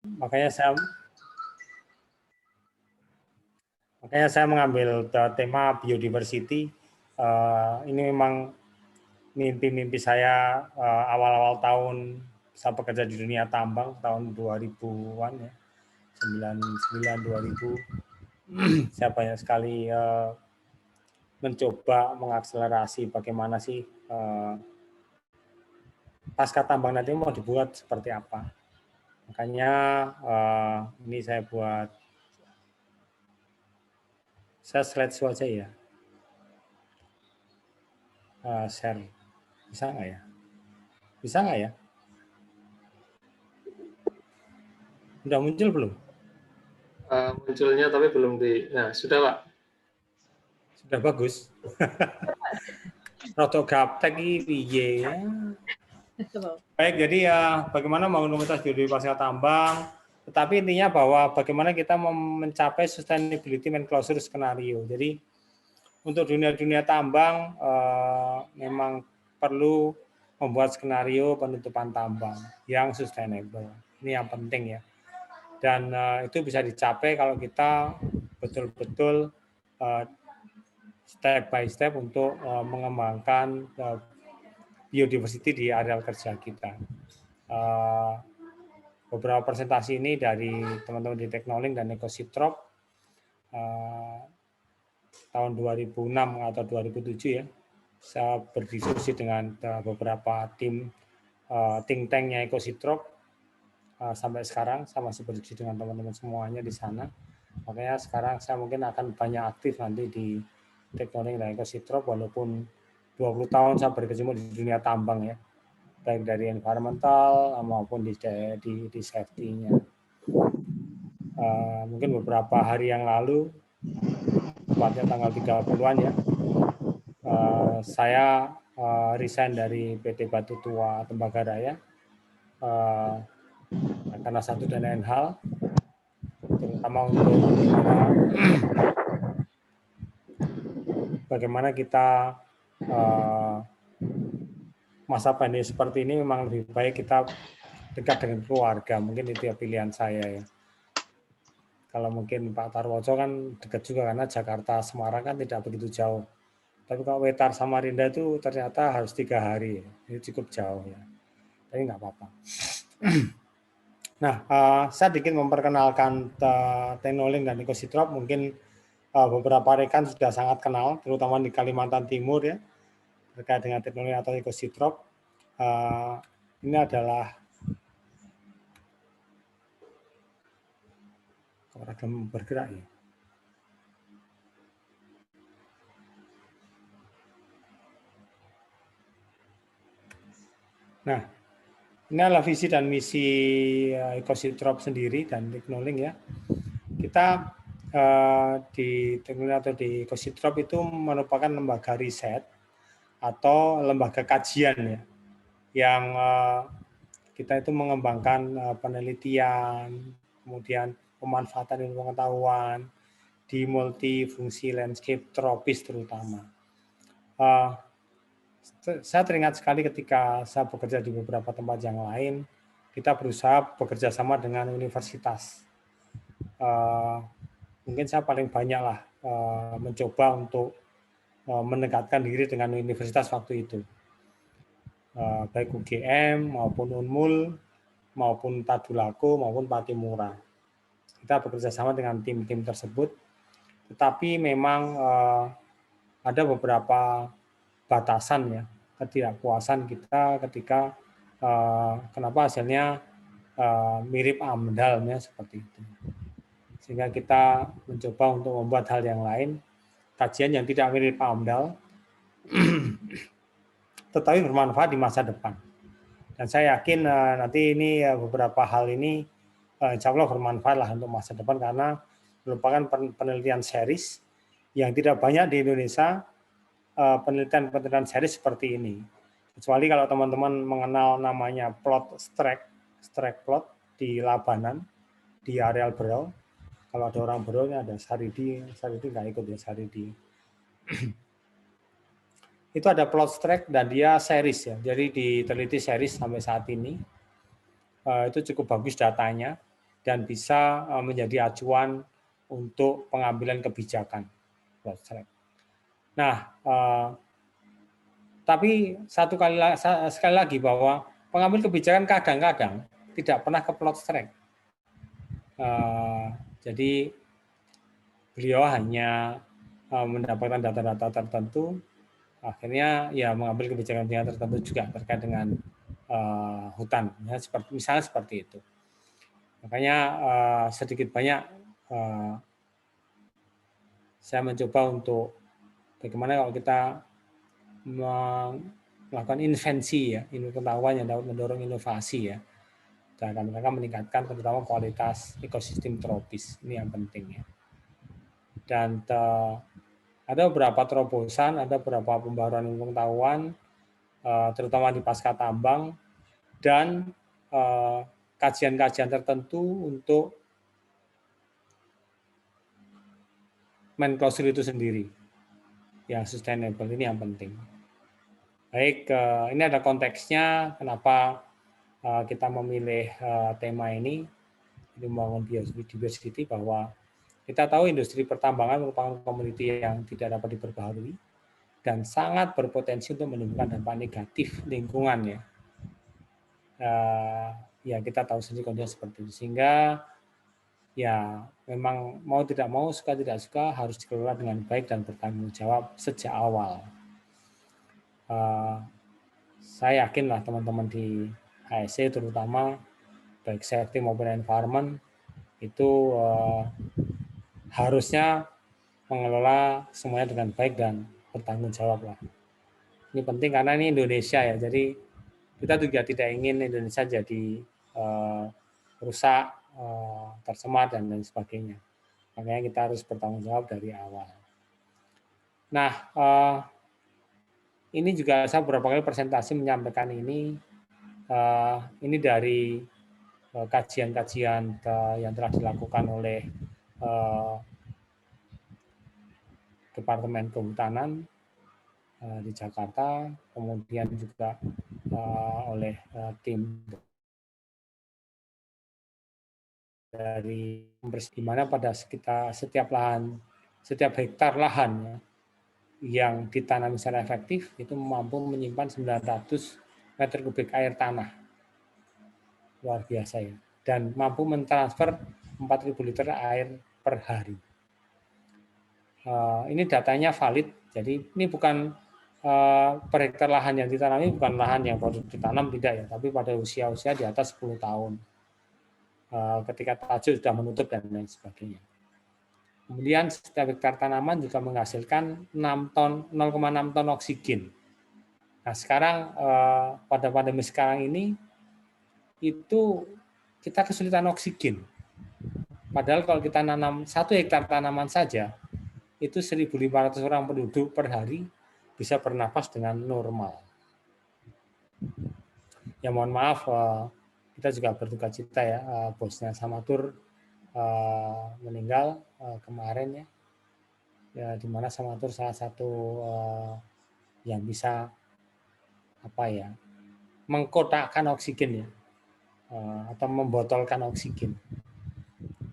makanya saya mengambil tema biodiversity. Ini memang mimpi-mimpi saya awal-awal tahun saya bekerja di dunia tambang tahun 2000-an ya, 99 2000. Saya banyak sekali mencoba mengakselerasi bagaimana sih pasca tambang nanti mau dibuat seperti apa. Makanya ini saya buat slide show aja ya. Share. Bisa nggak ya? Bisa nggak ya? Udah muncul belum? Munculnya tapi belum nah, sudah Pak. Sudah bagus. Roto gaptek piye ya. Baik, jadi ya bagaimana membangun komunitas biodiversitas pasca tambang, tetapi intinya bahwa bagaimana kita mencapai sustainability and closure skenario. Jadi untuk dunia tambang memang perlu membuat skenario penutupan tambang yang sustainable. Ini yang penting ya. Dan itu bisa dicapai kalau kita betul-betul step by step untuk mengembangkan biodiversity di areal kerja kita. Beberapa presentasi ini dari teman-teman di Teknolink dan Ecositrop tahun 2006 atau 2007 ya. Saya berdiskusi dengan beberapa tim think tanknya Ecositrop sampai sekarang saya masih berdiskusi dengan teman-teman semuanya di sana. Makanya sekarang saya mungkin akan banyak aktif nanti di Teknolink dan Ecositrop walaupun 20 tahun saya berkecimpung di dunia tambang ya, baik dari environmental maupun di safety-nya. Mungkin beberapa hari yang lalu, tepatnya tanggal 30-an ya, saya resign dari PT Batu Tua Tembagaraya karena satu dan lain hal, terutama untuk bagaimana kita masa pandemi seperti ini memang lebih baik kita dekat dengan keluarga. Mungkin itu ya pilihan saya ya. Kalau mungkin Pak Tarwojo kan dekat juga karena Jakarta Semarang kan tidak begitu jauh. Tapi kalau Wetar Samarinda itu ternyata harus 3 hari, ya. Itu cukup jauh ya. Tapi nggak apa-apa. Nah, saya sedikit memperkenalkan Teknolink dan Ecositrop. Mungkin beberapa rekan sudah sangat kenal, terutama di Kalimantan Timur ya, terkait dengan Teknolink atau Ecositrop. Ini adalah program bergerak ya. Nah, ini adalah visi dan misi Ecositrop sendiri dan Teknolink ya. Kita di Teknolink atau di Ecositrop itu merupakan lembaga riset atau lembaga kajian ya, yang kita itu mengembangkan penelitian, kemudian pemanfaatan ilmu pengetahuan di multifungsi landscape tropis terutama. Saya teringat sekali ketika saya bekerja di beberapa tempat yang lain, kita berusaha bekerja sama dengan universitas. Mungkin saya paling banyak lah mencoba untuk mendekatkan diri dengan universitas waktu itu. Baik UGM maupun Unmul, maupun Tadulako, maupun Patimura. Kita bekerja sama dengan tim-tim tersebut, tetapi memang ada beberapa batasan ya, ketidakpuasan kita ketika kenapa hasilnya mirip AMDAL-nya seperti itu. Sehingga kita mencoba untuk membuat hal yang lain, kajian yang tidak mirip AMDAL, tetapi bermanfaat di masa depan. Dan saya yakin nanti ini beberapa hal ini insya Allah bermanfaat lah untuk masa depan karena merupakan penelitian series yang tidak banyak di Indonesia, penelitian series seperti ini. Kecuali kalau teman-teman mengenal namanya plot strike plot di Labanan, di areal Berau. Kalau ada orang Berau ini ada Saridi nggak ikut ya Saridi. Itu ada plot strike dan dia series ya. Jadi diteliti series sampai saat ini. Itu cukup bagus datanya. dan bisa menjadi acuan untuk pengambilan kebijakan. Nah, tapi sekali lagi bahwa pengambil kebijakan kadang-kadang tidak pernah ke plot strike. Jadi beliau hanya mendapatkan data-data tertentu, akhirnya ya mengambil kebijakan-kebijakan tertentu juga terkait dengan hutan, ya, misalnya seperti itu. Makanya sedikit banyak saya mencoba untuk bagaimana kalau kita melakukan invensi ya, pengetahuan yang dapat mendorong inovasi ya, dan mereka meningkatkan terutama kualitas ekosistem tropis, ini yang penting ya. Dan ada beberapa terobosan, ada beberapa pembaruan pengetahuan, terutama di pasca tambang dan kajian-kajian tertentu untuk main closure itu sendiri, yang sustainable, ini yang penting. Baik, ini ada konteksnya kenapa kita memilih tema ini membangun biodiversity, bahwa kita tahu industri pertambangan merupakan komoditi yang tidak dapat diperbaharui dan sangat berpotensi untuk menimbulkan dampak negatif lingkungan ya. Ya kita tahu sendiri kondisi seperti itu, sehingga ya memang mau tidak mau, suka tidak suka harus dikelola dengan baik dan bertanggung jawab sejak awal. Saya yakin lah teman-teman di HSE terutama baik safety maupun environment itu harusnya mengelola semuanya dengan baik dan bertanggung jawab lah. Ini penting karena ini Indonesia ya, jadi kita juga tidak ingin Indonesia jadi rusak, tercemar dan lain sebagainya. Makanya kita harus bertanggung jawab dari awal. Nah, ini juga saya beberapa kali presentasi menyampaikan ini dari kajian-kajian yang telah dilakukan oleh Departemen Kehutanan di Jakarta, kemudian juga oleh tim dari di mana pada setiap hektar lahan ya, yang ditanam secara efektif itu mampu menyimpan 900 meter kubik air tanah. Luar biasa ya. Dan mampu mentransfer 4.000 liter air per hari. Ini datanya valid, jadi ini bukan per hektar lahan yang ditanami bukan lahan yang baru ditanam, tidak ya, tapi pada usia-usia di atas 10 tahun. Ketika tajuk sudah menutup dan lain sebagainya. Kemudian setiap hektar tanaman juga menghasilkan 0,6 ton oksigen. Nah sekarang pada pandemi sekarang ini itu kita kesulitan oksigen. Padahal kalau kita nanam 1 hektar tanaman saja, itu 1.500 orang penduduk per hari bisa bernapas dengan normal. Ya mohon maaf, kita juga berduka cita ya, bosnya Samatur meninggal kemarin ya, di mana Samatur salah satu yang bisa mengkotakkan oksigen ya, atau membotolkan oksigen.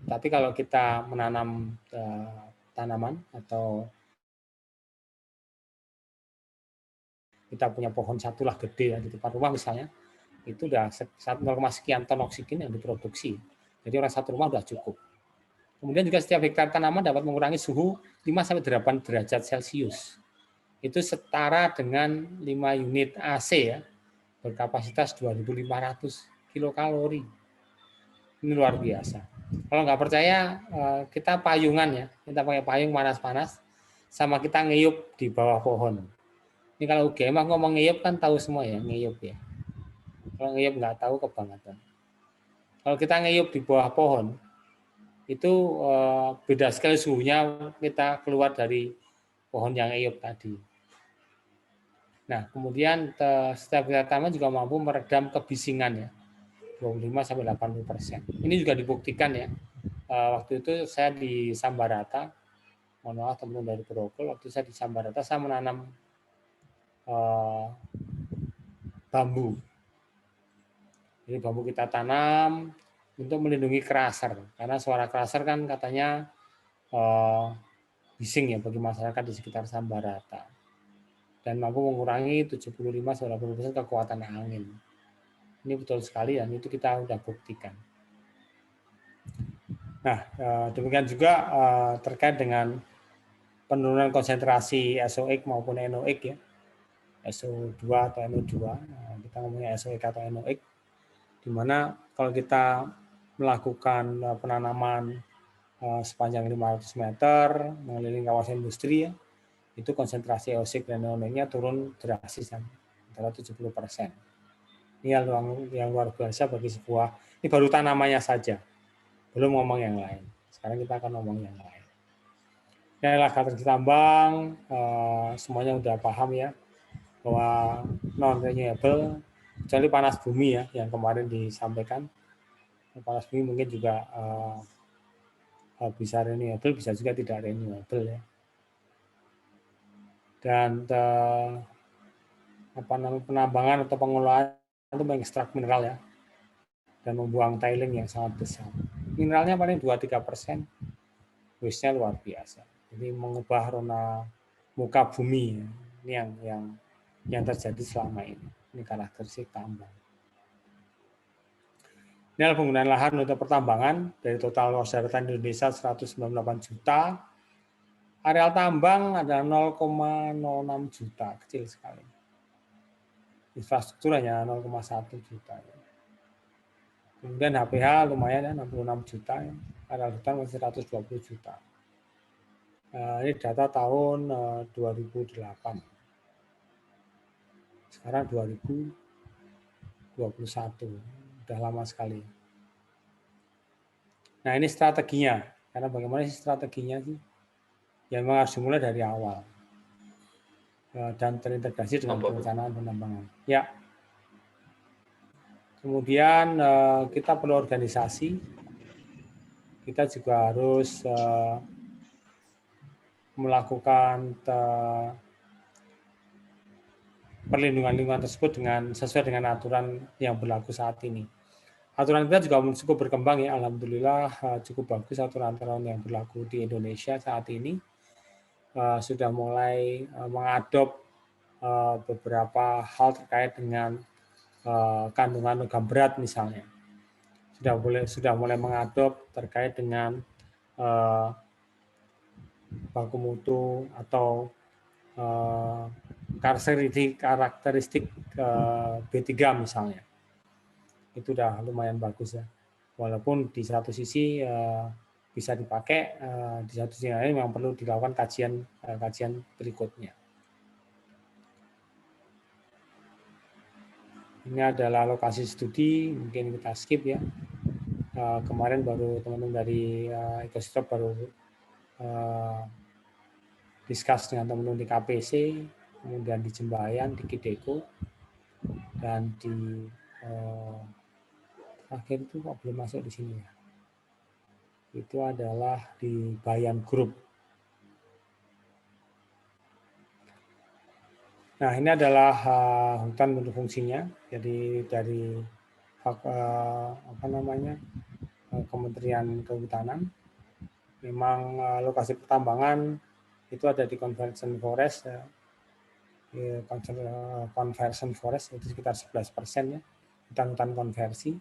Tapi kalau kita menanam tanaman atau kita punya pohon satu lah gede ya di depan rumah misalnya, itu udah 0, sekian ton oksigen yang diproduksi. Jadi orang satu rumah udah cukup. Kemudian juga setiap hektar tanaman dapat mengurangi suhu 5-8 derajat Celcius. Itu setara dengan 5 unit AC ya, berkapasitas 2.500 kilokalori. Ini luar biasa. Kalau nggak percaya, kita payungan ya, kita pakai payung panas-panas, sama kita ngeyup di bawah pohon. Ini kalau UGM ngomong ngeyup kan tahu semua ya, ngeyup ya. Kalau ngeyup nggak tahu kebangetan. Kalau kita ngeyup di bawah pohon, itu beda sekali suhunya kita keluar dari pohon yang ngeyup tadi. Nah, kemudian setiap tanaman juga mampu meredam kebisingan ya, 25-80%. Ini juga dibuktikan ya. Waktu itu saya di Sambarata, mohon maaf teman-teman dari Grogol, waktu saya di Sambarata saya menanam bambu. Jadi bambu kita tanam, untuk melindungi crusher, karena suara crusher kan katanya bising ya bagi masyarakat di sekitar Sambarata, dan mampu mengurangi 75-80% kekuatan angin. Ini betul sekali dan itu kita sudah buktikan. Nah, demikian juga terkait dengan penurunan konsentrasi SOX maupun NOx ya, SO2 atau NO2, kita ngomongnya SOX atau NOx, di mana kalau kita melakukan penanaman sepanjang 500 meter mengelilingi kawasan industri ya, itu konsentrasi SOX dan NOx-nya turun drastis antara 70%. Ini yang luar biasa bagi sebuah, ini baru tanamannya saja, belum ngomong yang lain. Sekarang kita akan ngomong yang lain. Ini adalah karakteristik tambang, semuanya udah paham ya, bahwa non-renewable, kecuali panas bumi ya, yang kemarin disampaikan. Panas bumi mungkin juga bisa renewable, bisa juga tidak renewable ya. Dan penambangan atau pengelolaan itu mengekstrak mineral ya, dan membuang tiling yang sangat besar. Mineralnya paling 2-3%, waste-nya luar biasa. Jadi mengubah rona muka bumi ya. Ini yang terjadi selama ini. Ini karakteristik tambang. Ini adalah penggunaan lahan untuk pertambangan dari total luas daratan Indonesia 198 juta. Areal tambang adalah 0,06 juta, kecil sekali. Infrastruktur hanya 0,1 juta. Kemudian HPH lumayan ya, 66 juta. Areal hutan masih 120 juta. Ini data tahun 2008. Sekarang 2021, udah lama sekali. Nah ini strateginya, karena bagaimana sih strateginya sih? Ya memang harus dimulai dari awal dan terintegrasi dengan perencanaan penambangan. Ya. Kemudian kita perlu organisasi, kita juga harus melakukan perlindungan lingkungan tersebut sesuai dengan aturan yang berlaku saat ini. Aturan kita juga cukup berkembang ya, alhamdulillah cukup bagus aturan-aturan yang berlaku di Indonesia saat ini. Sudah mulai mengadop beberapa hal terkait dengan kandungan logam berat misalnya. Sudah mulai mengadop terkait dengan baku mutu atau karakteristik B3 misalnya. Itu udah lumayan bagus ya. Walaupun di satu sisi bisa dipakai, di satu sisi lain memang perlu dilakukan kajian berikutnya. Ini adalah lokasi studi, mungkin kita skip ya. Kemarin baru teman-teman dari Ecostop baru discuss dengan teman-teman di KPC, kemudian di Jembayan, di Kideko, dan di akhir itu kok belum masuk di sini ya. Itu adalah di Bayan Group. Nah ini adalah hutan multifungsinya. Jadi dari Kementerian Kehutanan, memang lokasi pertambangan itu ada di conversion forest. Conversion forest itu sekitar 11% ya, hutan-hutan konversi.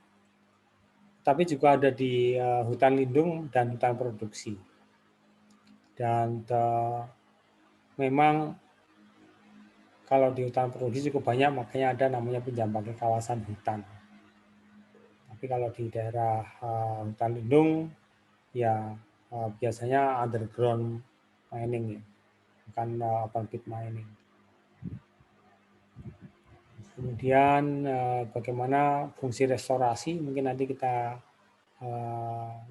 Tapi juga ada di hutan lindung dan hutan produksi. Dan memang kalau di hutan produksi cukup banyak, makanya ada namanya pinjam pakai kawasan hutan. Tapi kalau di daerah hutan lindung, ya biasanya underground mining ya, bukan open pit mining. Kemudian bagaimana fungsi restorasi, mungkin nanti kita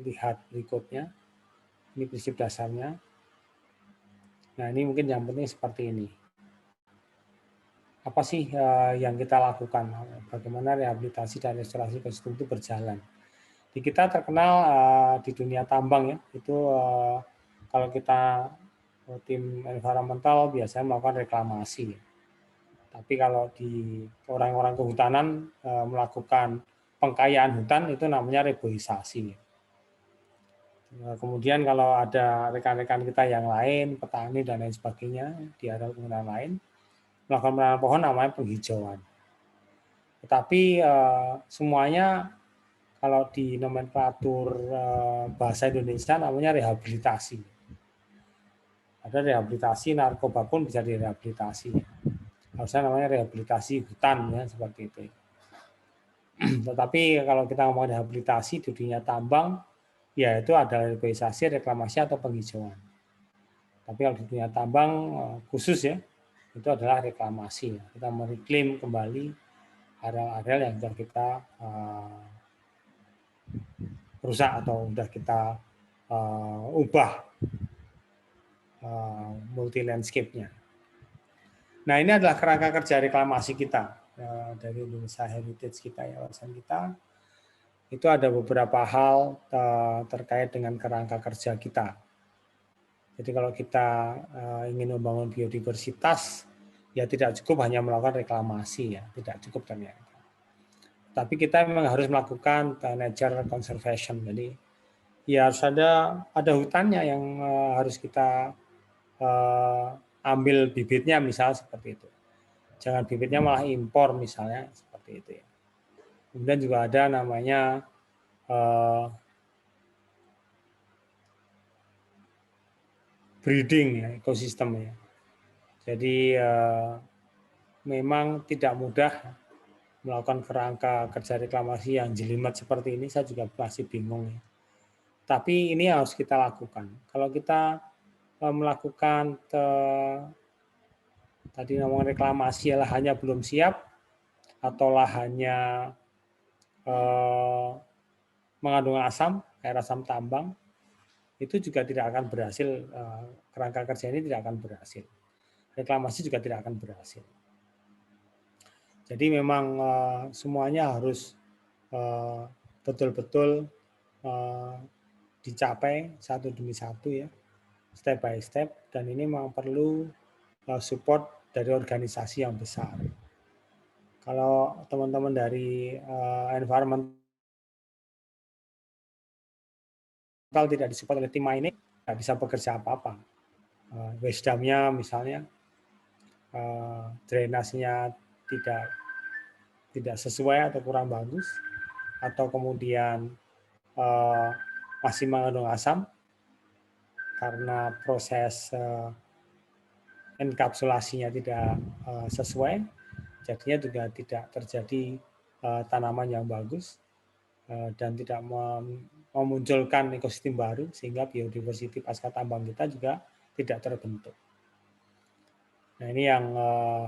lihat berikutnya. Ini prinsip dasarnya. Nah ini mungkin yang penting seperti ini. Apa sih yang kita lakukan? Bagaimana rehabilitasi dan restorasi ekosistem itu berjalan? Di kita terkenal di dunia tambang ya, itu kalau kita tim environmental biasanya melakukan reklamasi. Tapi kalau di orang-orang kehutanan melakukan pengkayaan hutan itu namanya reboisasi. Nah, kemudian kalau ada rekan-rekan kita yang lain, petani dan lain sebagainya di area penggunaan lain, melakukan penanaman pohon namanya penghijauan. Tetapi semuanya kalau di nomenklatur bahasa Indonesia namanya rehabilitasi. Ada rehabilitasi narkoba pun bisa direhabilitasi. Harusnya namanya rehabilitasi hutan ya seperti itu. Tetapi kalau kita ngomong rehabilitasi di dunia tambang, ya itu adalah reboisasi, reklamasi atau penghijauan. Tapi kalau di dunia tambang khusus ya, itu adalah reklamasi. Kita mereklaim kembali areal-areal yang sudah kita rusak atau sudah kita ubah multi landscape-nya. Nah, ini adalah kerangka kerja reklamasi kita dari Indonesia Heritage kita, yayasan kita. Itu ada beberapa hal terkait dengan kerangka kerja kita. Jadi kalau kita ingin membangun biodiversitas, ya tidak cukup hanya melakukan reklamasi, ya tidak cukup ternyata. Tapi kita memang harus melakukan nature conservation. Jadi ya harus ada hutannya yang harus kita ambil bibitnya misalnya seperti itu. Jangan bibitnya malah impor misalnya seperti itu ya. Kemudian juga ada namanya breeding ya, ekosistem ya. Jadi memang tidak mudah melakukan kerangka kerja reklamasi yang jelimet seperti ini. Saya juga masih bingung ya. Tapi ini harus kita lakukan. Kalau kita melakukan tadi ngomong reklamasi lahannya belum siap atau lahannya mengandung asam, kayak asam tambang, itu juga tidak akan berhasil, kerangka kerja ini tidak akan berhasil. Reklamasi juga tidak akan berhasil. Jadi memang semuanya harus betul-betul dicapai satu demi satu ya, step by step, dan ini memang perlu support dari organisasi yang besar. Kalau teman-teman dari environmental tidak disupport oleh tim mining, nggak bisa bekerja apa-apa. Wisdomnya misalnya, drainasenya tidak sesuai atau kurang bagus, atau kemudian masih mengandung asam karena proses enkapsulasinya tidak sesuai, jadinya juga tidak terjadi tanaman yang bagus dan tidak memunculkan ekosistem baru sehingga biodiversity pasca tambang kita juga tidak terbentuk. Nah, ini yang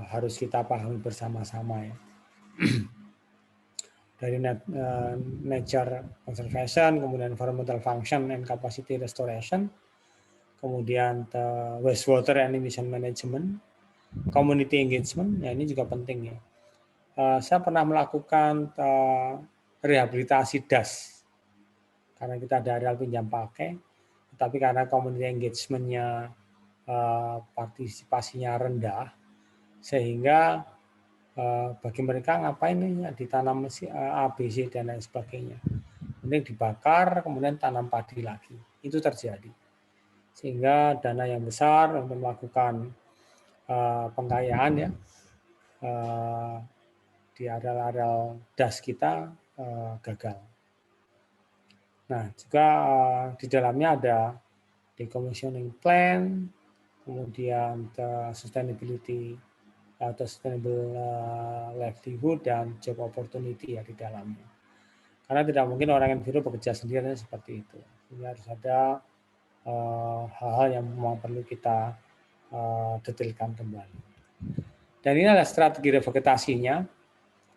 harus kita pahami bersama-sama ya. Dari nature conservation, kemudian environmental function and capacity restoration, kemudian wastewater and emission management, community engagement, ya ini juga penting ya. Saya pernah melakukan rehabilitasi das, karena kita ada areal pinjam pakai, tapi karena community engagement-nya partisipasinya rendah, sehingga bagi mereka ngapain nih ditanam A, B, C dan lain sebagainya. Mending dibakar, kemudian tanam padi lagi. Itu terjadi. Sehingga dana yang besar untuk melakukan pengkayaan ya di areal-areal das kita gagal. Nah, juga di dalamnya ada decommissioning plan, kemudian sustainability atau sustainable livelihood dan job opportunity ya di dalamnya. Karena tidak mungkin orang Enviro bekerja sendirian seperti itu. Jadi harus ada hal-hal yang memang perlu kita detailkan kembali. Dan ini adalah strategi revegetasinya.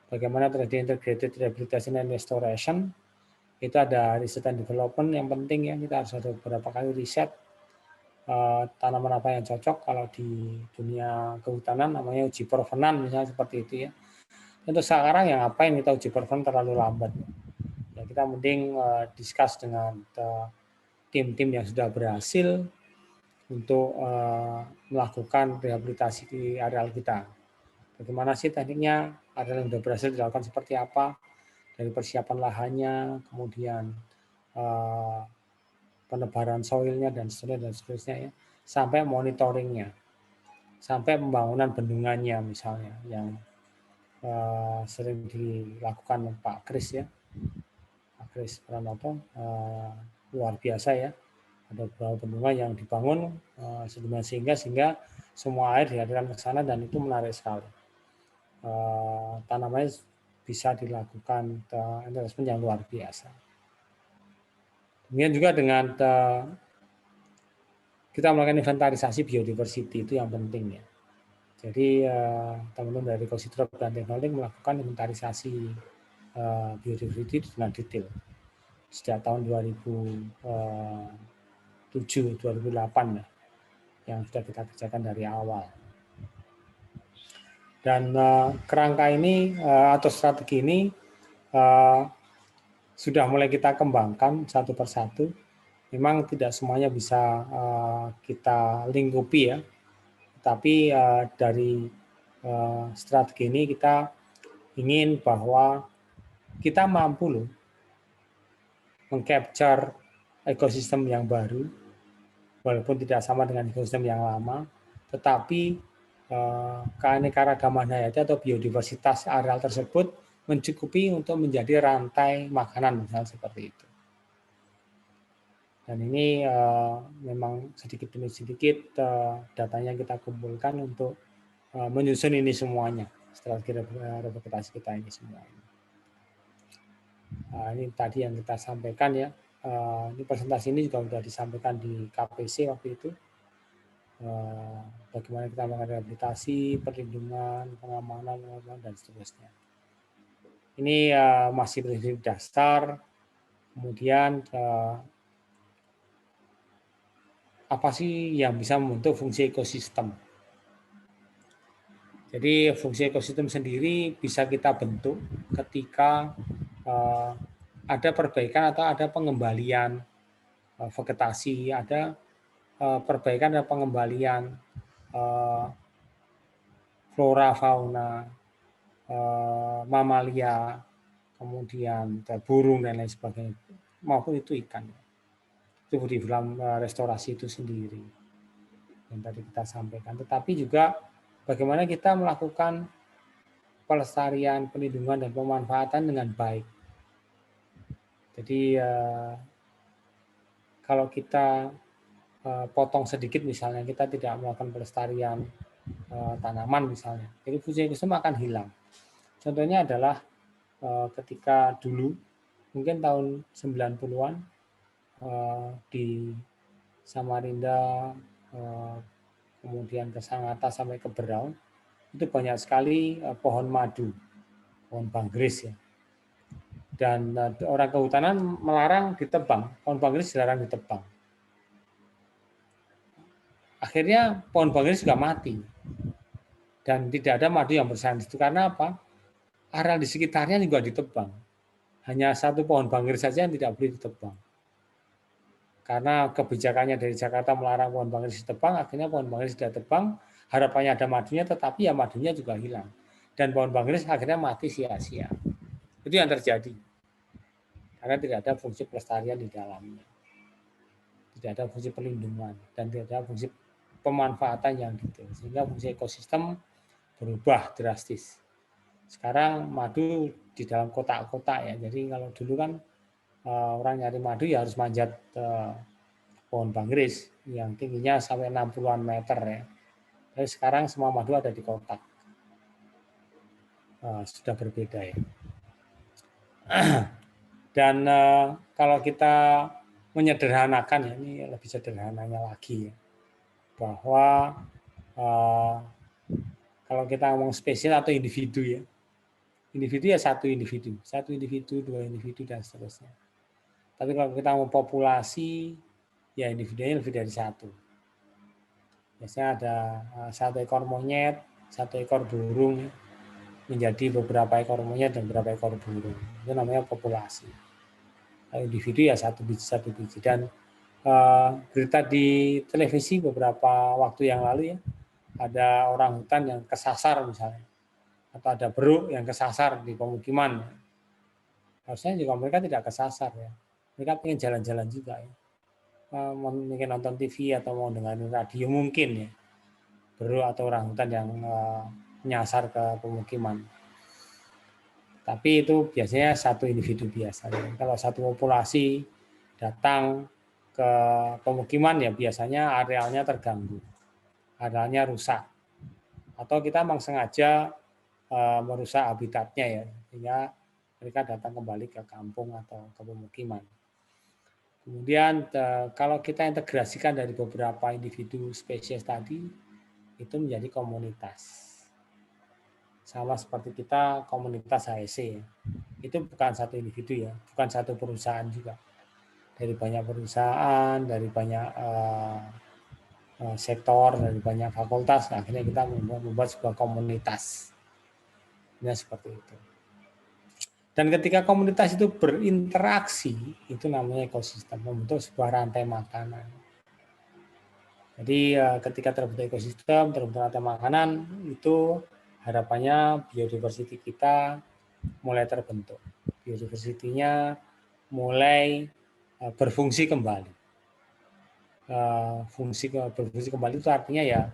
Bagaimana terjadi integrated rehabilitation and restoration. Itu ada riset and development yang penting ya. Kita harus ada beberapa kali riset tanaman apa yang cocok. Kalau di dunia kehutanan namanya uji provenan misalnya seperti itu ya. Untuk sekarang yang ngapain kita uji provenan terlalu lambat. Ya, kita mending discuss dengan tim-tim yang sudah berhasil untuk melakukan rehabilitasi di areal kita. Bagaimana sih tekniknya, areal yang sudah berhasil dilakukan seperti apa, dari persiapan lahannya, kemudian penebaran soilnya dan seterusnya ya, sampai monitoringnya, sampai pembangunan bendungannya misalnya yang sering dilakukan Pak Kris ya, Pak Kris Pranoto, luar biasa ya. Ada beberapa bendungan yang dibangun sehingga semua air dialirkan ke sana dan itu menarik sekali. Tanamannya bisa dilakukan investment yang luar biasa. Kemudian juga dengan kita melakukan inventarisasi biodiversity itu yang penting ya. Jadi teman-teman dari Kositrop dan Teknonik melakukan inventarisasi biodiversity dengan detail sejak tahun 2007-2008 ya, yang sudah kita kerjakan dari awal. Dan kerangka ini atau strategi ini sudah mulai kita kembangkan satu persatu. Memang tidak semuanya bisa kita lingkupi ya, tapi dari strategi ini kita ingin bahwa kita mampu loh mengcapture ekosistem yang baru, walaupun tidak sama dengan ekosistem yang lama, tetapi keanekaragaman hayati atau biodiversitas areal tersebut mencukupi untuk menjadi rantai makanan misalnya seperti itu. Dan ini memang sedikit demi sedikit datanya kita kumpulkan untuk menyusun ini semuanya, strategi revitalisasi kita ini semuanya. Ini tadi yang kita sampaikan ya. Ini presentasi ini juga sudah disampaikan di KPC waktu itu. Bagaimana kita melakukan rehabilitasi, perlindungan, pengamanan, dan seterusnya. Ini masih prinsip dasar. Kemudian apa sih yang bisa membentuk fungsi ekosistem? Jadi fungsi ekosistem sendiri bisa kita bentuk ketika ada perbaikan atau ada pengembalian vegetasi, ada perbaikan dan pengembalian flora, fauna, mamalia, kemudian burung dan lain sebagainya, maupun itu ikan. Itu di dalam restorasi itu sendiri yang tadi kita sampaikan. Tetapi juga bagaimana kita melakukan pelestarian, pelindungan, dan pemanfaatan dengan baik. Jadi kalau kita potong sedikit misalnya, kita tidak melakukan pelestarian tanaman misalnya, jadi fungsi ekosistem akan hilang. Contohnya adalah ketika dulu, mungkin tahun 90-an, di Samarinda, kemudian ke Sangatta sampai ke Berau, itu banyak sekali pohon madu, pohon banggris ya. Dan orang kehutanan melarang ditebang, pohon banggris dilarang ditebang. Akhirnya pohon banggris juga mati. Dan tidak ada madu yang bersarang di situ. Karena apa? Areal di sekitarnya juga ditebang. Hanya satu pohon banggris saja yang tidak boleh ditebang. Karena kebijakannya dari Jakarta melarang pohon banggris ditebang, akhirnya pohon banggris tidak tebang, harapannya ada madunya, tetapi ya madunya juga hilang. Dan pohon banggris akhirnya mati sia-sia. Itu yang terjadi. Karena tidak ada fungsi pelestarian di dalamnya. Tidak ada fungsi perlindungan, dan tidak ada fungsi pemanfaatan yang detail. Sehingga fungsi ekosistem berubah drastis. Sekarang madu di dalam kotak-kotak ya. Jadi kalau dulu kan orang nyari madu ya harus manjat pohon banggris yang tingginya sampai 60-an meter ya. Tapi sekarang semua madu ada di kotak. Sudah berbeda ya. Dan kalau kita menyederhanakan ya, ini lebih sederhananya lagi ya, bahwa kalau kita ngomong spesies atau individu ya, individu ya satu individu, dua individu dan seterusnya. Tapi kalau kita ngomong populasi, ya individunya lebih dari satu. Biasanya ada satu ekor monyet, satu ekor burung menjadi beberapa ekor monyet dan beberapa ekor burung. Itu namanya populasi. Individu ya satu biji. Dan berita di televisi beberapa waktu yang lalu ya, ada orang hutan yang kesasar misalnya, atau ada beruk yang kesasar di pemukiman. harusnya juga mereka tidak kesasar ya. Mereka pengen jalan-jalan juga ya. Mungkin nonton TV atau mau dengerin radio mungkin ya. Beru atau orangutan yang menyasar ke pemukiman. Tapi itu biasanya satu individu biasa. Kalau satu populasi datang ke pemukiman ya biasanya arealnya terganggu, arealnya rusak, atau kita memang sengaja merusak habitatnya ya, sehingga mereka datang kembali ke kampung atau ke pemukiman. Kemudian kalau kita integrasikan dari beberapa individu spesies tadi, itu menjadi komunitas. Sama seperti kita komunitas HSC ya. Itu bukan satu individu ya, bukan satu perusahaan juga. Dari banyak perusahaan, dari banyak sektor, dari banyak fakultas, akhirnya kita membuat sebuah komunitas. Ya seperti itu. Dan ketika komunitas itu berinteraksi, itu namanya ekosistem, membentuk sebuah rantai makanan. Jadi ketika terbentuk ekosistem, terbentuk rantai makanan, itu harapannya biodiversity kita mulai terbentuk. Biodiversity-nya mulai berfungsi kembali. Berfungsi kembali itu artinya ya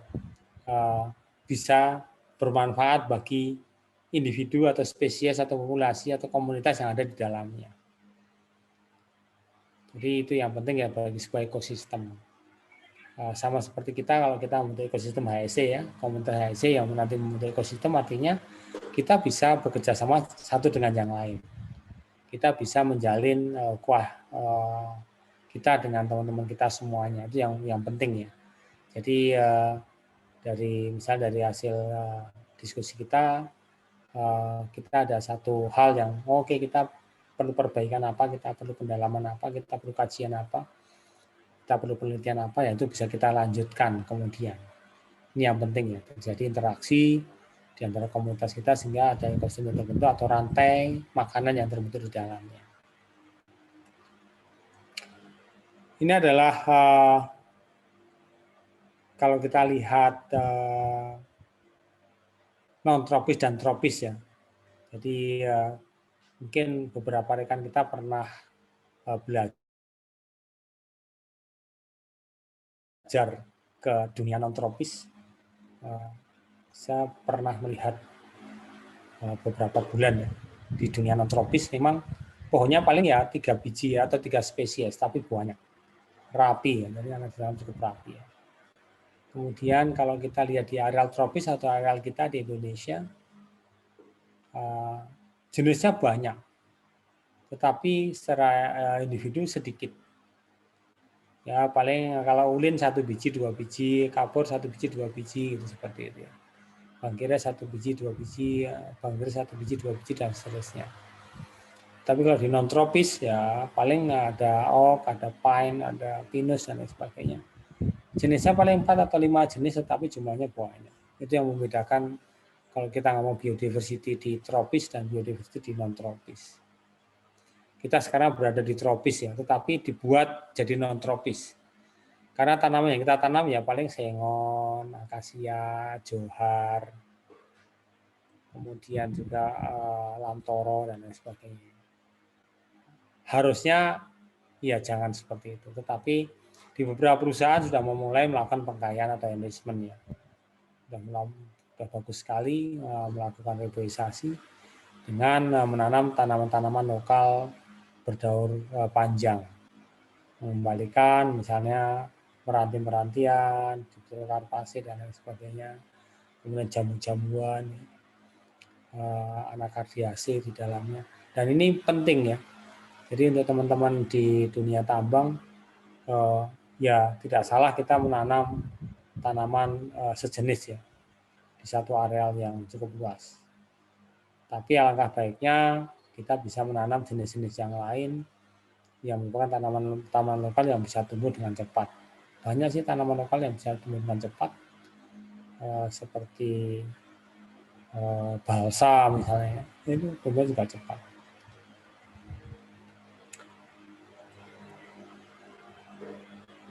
bisa bermanfaat bagi individu atau spesies atau populasi atau komunitas yang ada di dalamnya. Jadi itu yang penting ya bagi sebuah ekosistem. Sama seperti kita kalau kita membentuk ekosistem HSC ya, komunitas HSC yang nanti membentuk ekosistem artinya kita bisa bekerja sama satu dengan yang lain. Kita bisa menjalin kita dengan teman-teman kita semuanya, itu yang penting ya. Jadi dari hasil diskusi kita ada satu hal yang oke, kita perlu perbaikan apa, kita perlu pendalaman apa, kita perlu kajian apa, kita perlu penelitian apa, ya itu bisa kita lanjutkan kemudian. Ini yang penting ya, terjadi interaksi di antara komunitas kita sehingga ada ekosistem yang terbentuk atau rantai makanan yang terbentuk di dalamnya. Ini adalah kalau kita lihat non-tropis dan tropis ya. Jadi mungkin beberapa rekan kita pernah belajar ke dunia non-tropis. Saya pernah melihat beberapa bulan ya di dunia non-tropis, memang pohonnya paling ya 3 biji atau 3 spesies, tapi banyak, rapi ya, jadi anak dalam cukup rapi ya. Kemudian kalau kita lihat di areal tropis atau areal kita di Indonesia, jenisnya banyak, tetapi secara individu sedikit. Ya paling kalau ulin 1 biji 2 biji, kapur 1 biji 2 biji gitu, seperti itu ya. Bangkira 1 biji 2 biji, bangkira 1 biji 2 biji dan seterusnya. Tapi kalau di non tropis ya paling ada oak, ada pine, ada pinus dan lain sebagainya. Jenisnya paling 4 atau 5 jenis, tetapi jumlahnya banyak. Itu yang membedakan kalau kita ngomong biodiversity di tropis dan biodiversity di non tropis. Kita sekarang berada di tropis ya, tetapi dibuat jadi non tropis. Karena tanaman yang kita tanam ya paling sengon, akasia, johar, kemudian juga lantoro dan lain sebagainya. Harusnya ya jangan seperti itu, tetapi di beberapa perusahaan sudah memulai melakukan pengkayaan atau enrichment ya. Sudah bagus sekali melakukan reboisasi dengan menanam tanaman-tanaman lokal berdaur panjang, mengembalikan misalnya meranti-merantian, karpase dan lain sebagainya, kemudian jamu-jamuan, anakardiase di dalamnya. Dan ini penting ya. Jadi untuk teman-teman di dunia tambang, ya tidak salah kita menanam tanaman sejenis ya di satu areal yang cukup luas. Tapi alangkah baiknya kita bisa menanam jenis-jenis yang lain yang merupakan tanaman lokal yang bisa tumbuh dengan cepat. Banyak sih tanaman lokal yang bisa tumbuh dengan cepat, seperti balsa misalnya, itu tumbuh juga cepat.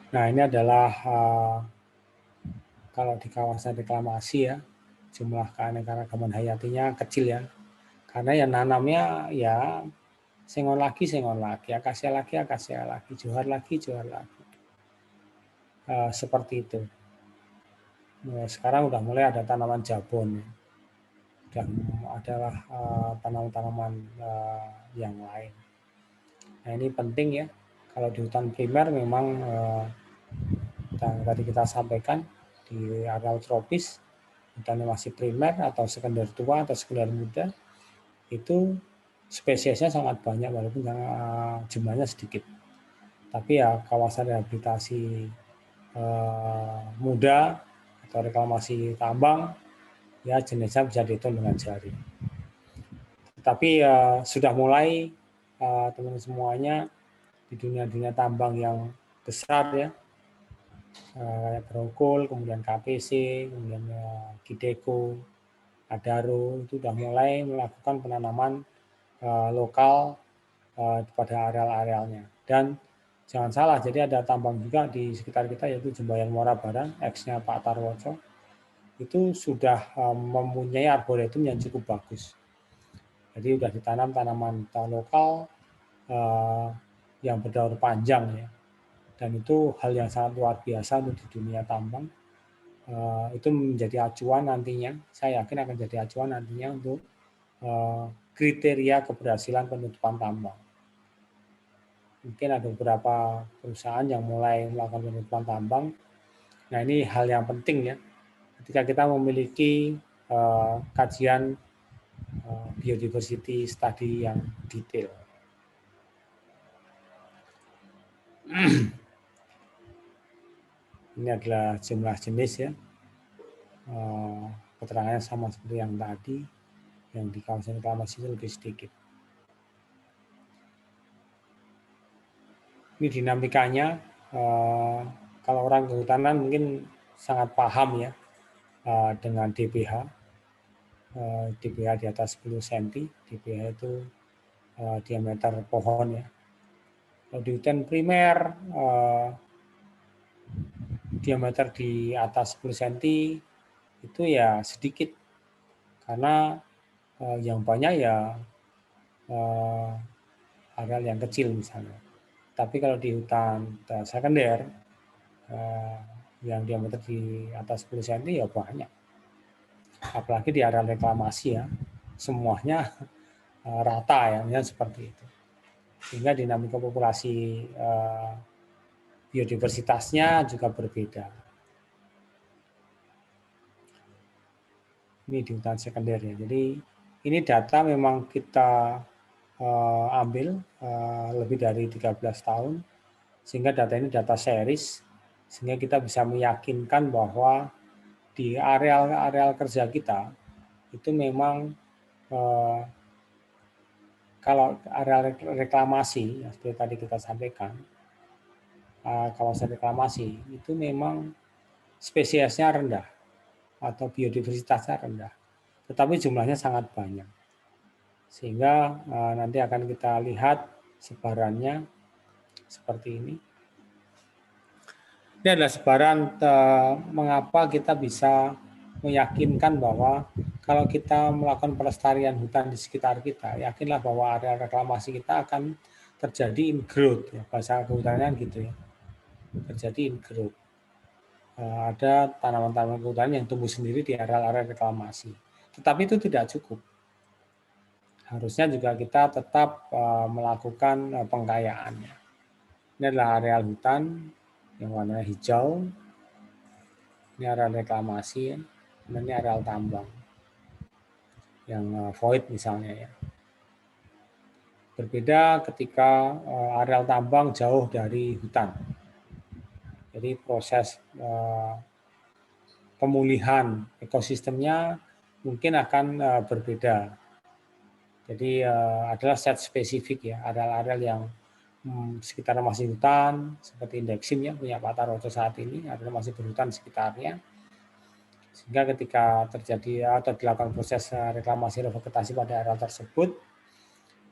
Nah ini adalah kalau di kawasan reklamasi ya, jumlah keanekaragaman hayatinya kecil ya, karena ya nanamnya ya sengon lagi, akasia lagi, johar lagi. Seperti itu. Sekarang udah mulai ada tanaman jabon, dan adalah tanaman-tanaman yang lain. Nah, ini penting ya. Kalau di hutan primer memang yang tadi kita sampaikan di areal tropis, hutannya masih primer atau sekunder tua atau sekunder muda, itu spesiesnya sangat banyak walaupun jumlahnya sedikit. Tapi ya kawasan rehabilitasi muda atau reklamasi tambang, ya jenisnya bisa dihitung dengan jari. Tapi sudah mulai teman-teman semuanya di dunia tambang yang besar ya, kayak Grokul, kemudian KPC, kemudian Kideko, Adaro, itu sudah mulai melakukan penanaman lokal pada areal-arealnya. Dan jangan salah, jadi ada tambang juga di sekitar kita, yaitu Jembayan Muara Baran, ex-nya Pak Tarwoco, itu sudah mempunyai arboretum yang cukup bagus. Jadi sudah ditanam tanaman lokal yang berdaur panjang ya. Dan itu hal yang sangat luar biasa untuk di dunia tambang. Itu menjadi acuan nantinya, saya yakin akan jadi acuan nantinya untuk kriteria keberhasilan penutupan tambang. Mungkin ada beberapa perusahaan yang mulai melakukan penutupan tambang. Nah, ini hal yang penting ya. Ketika kita memiliki kajian biodiversity study yang detail. Ini adalah jumlah jenis ya. Keterangannya sama seperti yang tadi, yang di kawasan reklamasi itu lebih sedikit. Ini dinamikanya, kalau orang kehutanan mungkin sangat paham ya dengan DPH. DPH di atas 10 cm, DPH itu diameter pohon ya. Kalau di hutan primer, diameter di atas 10 cm itu ya sedikit, karena yang banyak ya areal yang kecil misalnya. Tapi kalau di hutan sekunder yang diameter di atas 10 cm ya banyak. Apalagi di areal reklamasi ya, semuanya rata ya, seperti itu. Sehingga dinamika populasi biodiversitasnya juga berbeda. Ini di hutan sekunder ya. Jadi ini data memang kita ambil lebih dari 13 tahun, sehingga data ini data series, sehingga kita bisa meyakinkan bahwa di areal-areal kerja kita itu memang kalau areal reklamasi, seperti tadi kita sampaikan, kawasan reklamasi itu memang spesiesnya rendah atau biodiversitasnya rendah, tetapi jumlahnya sangat banyak. Sehingga nanti akan kita lihat sebarannya seperti ini. Ini adalah sebaran mengapa kita bisa meyakinkan bahwa kalau kita melakukan pelestarian hutan di sekitar kita, yakinlah bahwa area reklamasi kita akan terjadi in growth, ya, bahasa kehutanan gitu ya, terjadi in growth. Ada tanaman-tanaman kehutanan yang tumbuh sendiri di area-area reklamasi. Tetapi itu tidak cukup. Harusnya juga kita tetap melakukan pengkayaannya. Ini adalah areal hutan yang warnanya hijau. Ini areal reklamasi, dan ini areal tambang yang void misalnya ya. Berbeda ketika areal tambang jauh dari hutan. Jadi proses pemulihan ekosistemnya mungkin akan berbeda. Jadi adalah set spesifik ya, areal-areal yang sekitarnya masih hutan, seperti Indeksim ya, punya Pak Tarwoco saat ini, adalah masih berhutan sekitarnya. Sehingga ketika terjadi atau dilakukan proses reklamasi revegetasi pada areal tersebut,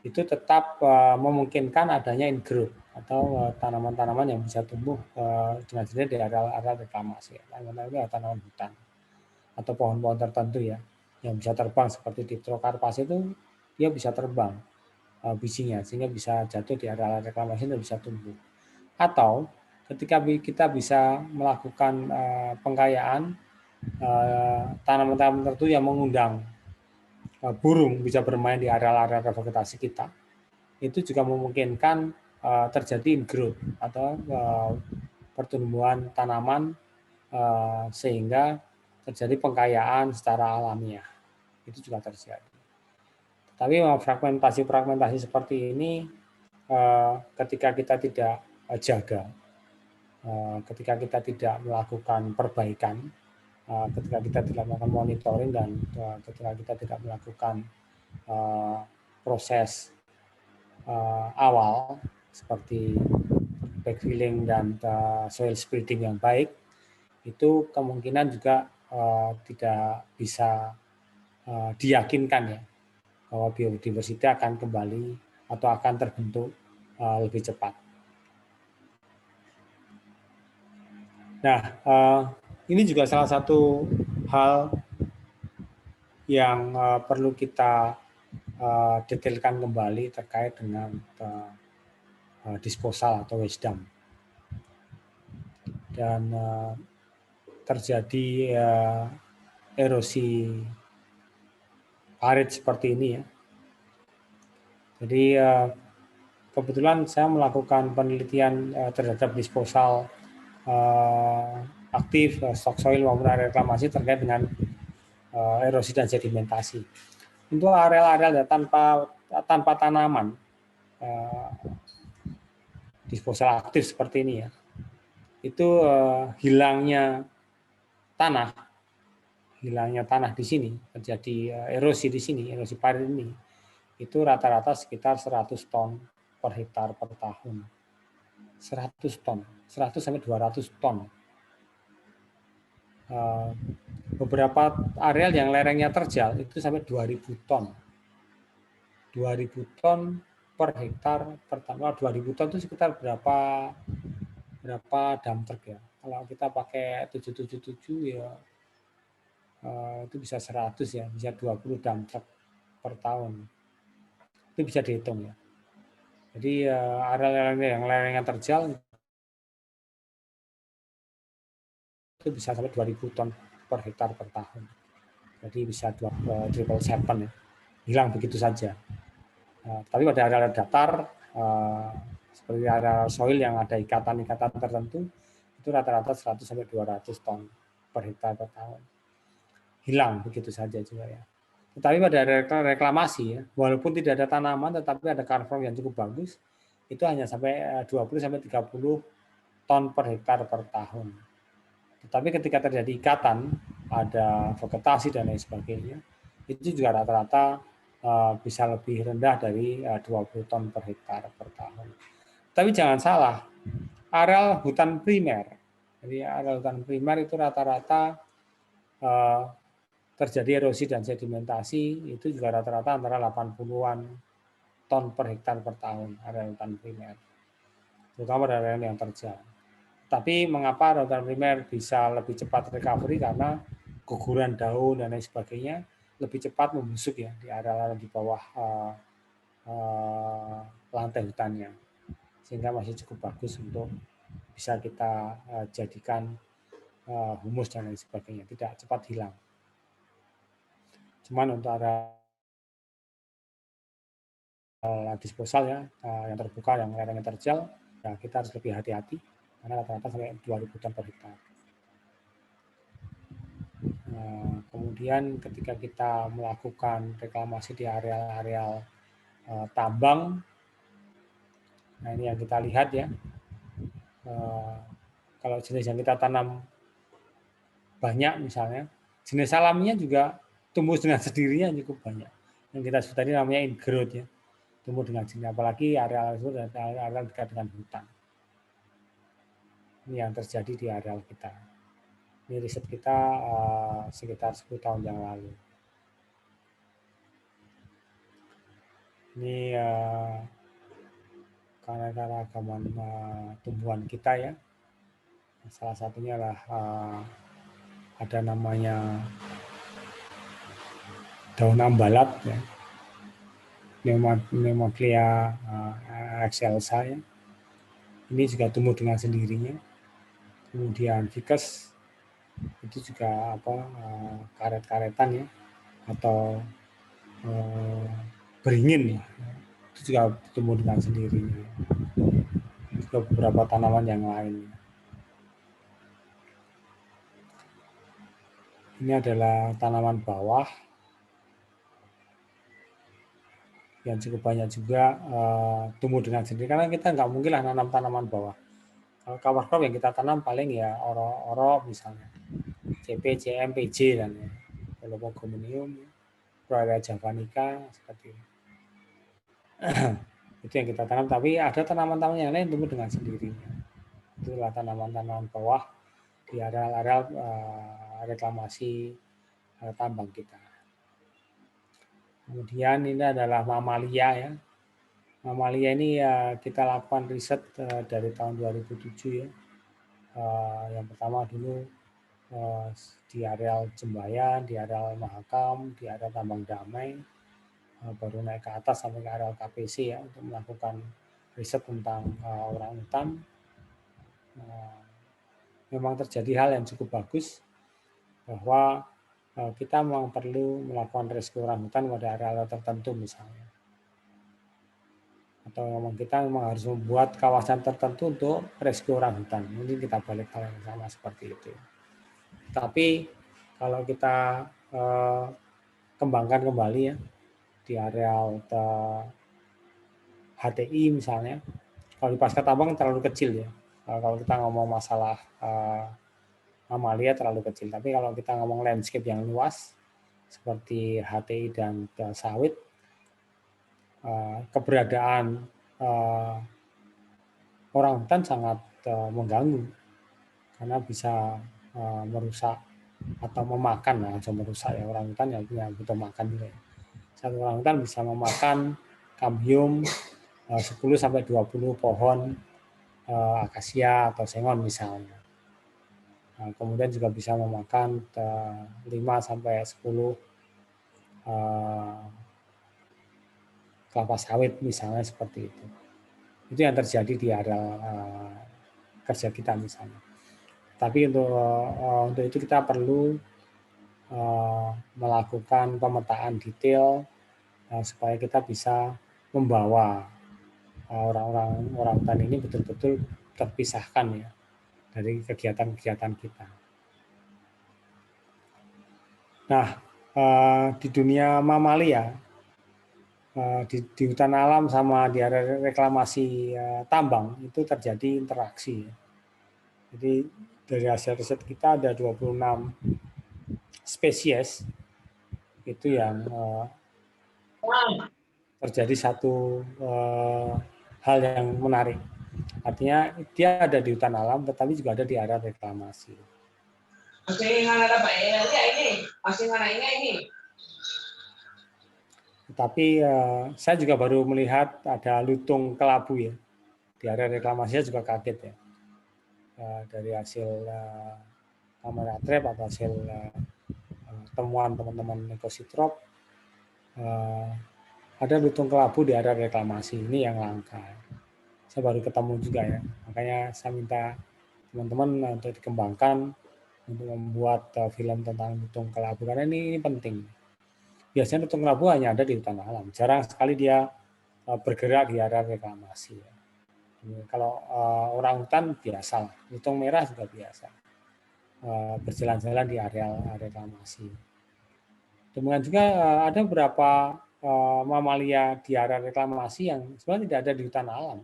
itu tetap memungkinkan adanya in growth atau tanaman-tanaman yang bisa tumbuh dengan sendiri di areal reklamasi. Tanaman hutan atau pohon-pohon tertentu ya, yang bisa terbang seperti Dipterocarpus itu dia bisa terbang bijinya, sehingga bisa jatuh di area reklamasi dan bisa tumbuh. Atau ketika kita bisa melakukan pengkayaan tanaman-tanaman tertentu yang mengundang burung bisa bermain di area-area vegetasi kita, itu juga memungkinkan terjadi ingrowth atau pertumbuhan tanaman sehingga terjadi pengkayaan secara alamiah. Itu juga terjadi. Tapi fragmentasi seperti ini ketika kita tidak jaga, ketika kita tidak melakukan perbaikan, ketika kita tidak melakukan monitoring dan ketika kita tidak melakukan proses awal seperti backfilling dan soil spreading yang baik, itu kemungkinan juga tidak bisa diyakinkan ya bahwa biodiversitas akan kembali atau akan terbentuk lebih cepat. Nah, ini juga salah satu hal yang perlu kita detailkan kembali terkait dengan disposal atau waste dump. Dan terjadi erosi parit seperti ini ya. Jadi kebetulan saya melakukan penelitian terhadap disposal aktif stok soil maupun area reklamasi terkait dengan erosi dan sedimentasi. Untuk area-area tanpa tanaman disposal aktif seperti ini ya, itu hilangnya tanah di sini, terjadi erosi di sini, erosi parit ini, itu rata-rata sekitar 100 ton per hektar per tahun. 100 ton, 100 sampai 200 ton. Beberapa areal yang lerengnya terjal itu sampai 2000 ton. 2000 ton per hektar per tahun. 2000 ton itu sekitar berapa dump truck ya. Kalau kita pakai 777 ya itu bisa 100 ya, bisa 20 dump truck per tahun. Itu bisa dihitung ya. Jadi area yang lerengnya terjal itu bisa sampai 2000 ton per hektar per tahun. Jadi bisa 777 ya. Hilang begitu saja. Tapi pada area datar seperti area soil yang ada ikatan-ikatan tertentu itu rata-rata 100 sampai 200 ton per hektar per tahun. Hilang begitu saja juga ya. Tetapi pada reklamasi ya, walaupun tidak ada tanaman tetapi ada carform yang cukup bagus, itu hanya sampai 20 sampai 30 ton per hektar per tahun. Tetapi ketika terjadi ikatan, ada vegetasi dan lain sebagainya, itu juga rata-rata bisa lebih rendah dari 20 ton per hektar per tahun. Tapi jangan salah, areal hutan primer, jadi areal hutan primer itu rata-rata terjadi erosi dan sedimentasi, itu juga rata-rata antara 80-an ton per hektar per tahun areal hutan primer, terutama daerah yang terjal. Tapi mengapa hutan primer bisa lebih cepat recovery? Karena guguran daun dan lain sebagainya lebih cepat membusuk ya di area di bawah lantai hutannya, sehingga masih cukup bagus untuk bisa kita jadikan humus dan lain sebagainya, tidak cepat hilang. Cuman untuk area disposal ya yang terbuka, yang lerengnya terjal, ya kita harus lebih hati-hati karena rata-rata sampai 2000 ton per hektar. Kemudian ketika kita melakukan reklamasi di areal-areal tambang, nah ini yang kita lihat ya, kalau jenis yang kita tanam banyak misalnya, jenis alaminya juga tumbuh dengan sendirinya cukup banyak. Yang kita sebut tadi namanya ingrowth ya, tumbuh dengan sendirinya, apalagi area dekat dengan hutan. Ini yang terjadi di areal kita. Ini riset kita sekitar 10 tahun yang lalu. Ini keanekaragaman tumbuhan kita ya. Salah satunya adalah ada namanya daun ambalat ya. Pneumoclea excelsa ya. Ini juga tumbuh dengan sendirinya. Kemudian ficus itu juga karet-karetan ya, atau beringin ya, itu juga tumbuh dengan sendirinya. Juga beberapa tanaman yang lain. Ini adalah tanaman bawah yang cukup banyak juga tumbuh dengan sendiri, karena kita nggak mungkin lah nanam tanaman bawah. Kalau cover crop yang kita tanam paling ya oro misalnya, CP, CM, PJ dan ya, Pelargonium, Brevia javanica seperti itu. Itu yang kita tanam, tapi ada tanaman-tanaman yang lain tumbuh dengan sendirinya. Itulah tanaman-tanaman bawah di areal-areal reklamasi tambang kita. Kemudian ini adalah mamalia ya. Mamalia ini kita lakukan riset dari tahun 2007 ya. Yang pertama dulu di areal Jembayan, di areal Mahakam, di areal Tambang Damai, baru naik ke atas sampai ke areal KPC ya untuk melakukan riset tentang orangutan. Memang terjadi hal yang cukup bagus bahwa kita memang perlu melakukan rescue orangutan pada area tertentu misalnya. Atau memang kita memang harus membuat kawasan tertentu untuk rescue orangutan. Mungkin kita balik hal yang sama seperti itu. Tapi kalau kita kembangkan kembali ya di areal HTI misalnya, kalau di pasca tambang terlalu kecil ya. Kalau kita ngomong masalah mamalia terlalu kecil. Tapi kalau kita ngomong landscape yang luas seperti HTI dan sawit, keberadaan orangutan sangat mengganggu karena bisa merusak atau memakan, merusak ya, orangutan yang butuh makan juga. Satu orangutan bisa memakan kambium 10-20 pohon akasia atau sengon misalnya. Kemudian juga bisa memakan 5-10 kelapa sawit misalnya seperti itu. Itu yang terjadi di area kerja kita misalnya. Tapi untuk itu kita perlu melakukan pemetaan detail supaya kita bisa membawa orang-orang orangutan ini betul-betul terpisahkan ya dari kegiatan-kegiatan kita. Nah, di dunia mamalia, di hutan alam sama di area reklamasi tambang itu terjadi interaksi. Jadi dari hasil riset kita ada 26 spesies itu yang terjadi satu hal yang menarik. Artinya dia ada di hutan alam, tetapi juga ada di area reklamasi. Tetapi saya juga baru melihat ada lutung kelabu ya di area reklamasi. Saya juga kaget ya dari hasil kamera trap atau hasil temuan teman-teman ekositrop. Ada lutung kelabu di area reklamasi, ini yang langka. Saya baru ketemu juga ya, makanya saya minta teman-teman untuk dikembangkan untuk membuat film tentang lutung kelabu karena ini penting. Biasanya lutung kelabu hanya ada di hutan alam, jarang sekali dia bergerak di area reklamasi. Kalau orangutan biasa, lutung merah juga biasa berjalan-jalan di area reklamasi. Kemudian juga ada beberapa mamalia di area reklamasi yang sebenarnya tidak ada di hutan alam.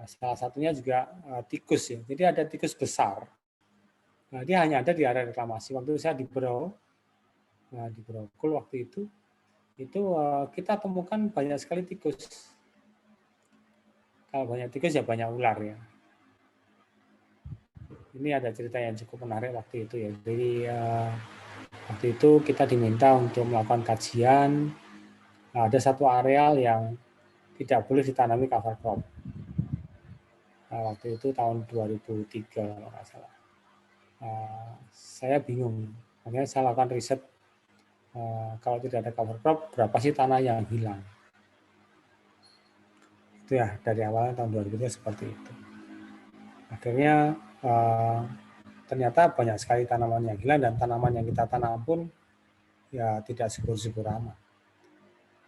Salah satunya juga tikus ya. Jadi ada tikus besar. Nah, dia hanya ada di area reklamasi. Waktu saya di Brokul waktu itu kita temukan banyak sekali tikus. Kalau banyak tikus ya banyak ular ya. Ini ada cerita yang cukup menarik waktu itu ya. Jadi waktu itu kita diminta untuk melakukan kajian. Nah, ada satu areal yang tidak boleh ditanami cover crop. Nah, waktu itu tahun 2003 kalau nggak salah. Saya bingung, makanya saya lakukan riset kalau tidak ada cover crop, berapa sih tanah yang hilang? Itu ya dari awal tahun 2000 seperti itu. Akhirnya ternyata banyak sekali tanaman yang hilang dan tanaman yang kita tanam pun ya tidak subur-subur amat.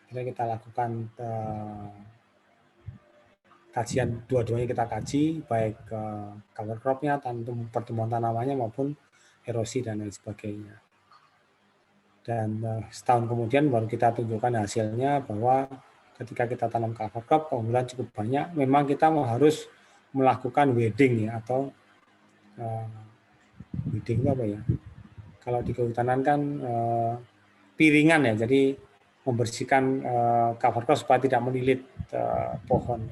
Akhirnya kita lakukan kajian, dua-duanya kita kaji, baik cover crop-nya, pertumbuhan tanamannya maupun erosi dan lain sebagainya. Dan setahun kemudian baru kita tunjukkan hasilnya bahwa ketika kita tanam cover crop keunggulan cukup banyak. Memang kita harus melakukan weeding ya, atau weeding itu apa ya? Kalau di kehutanan kan piringan ya, jadi membersihkan cover crop supaya tidak melilit pohon.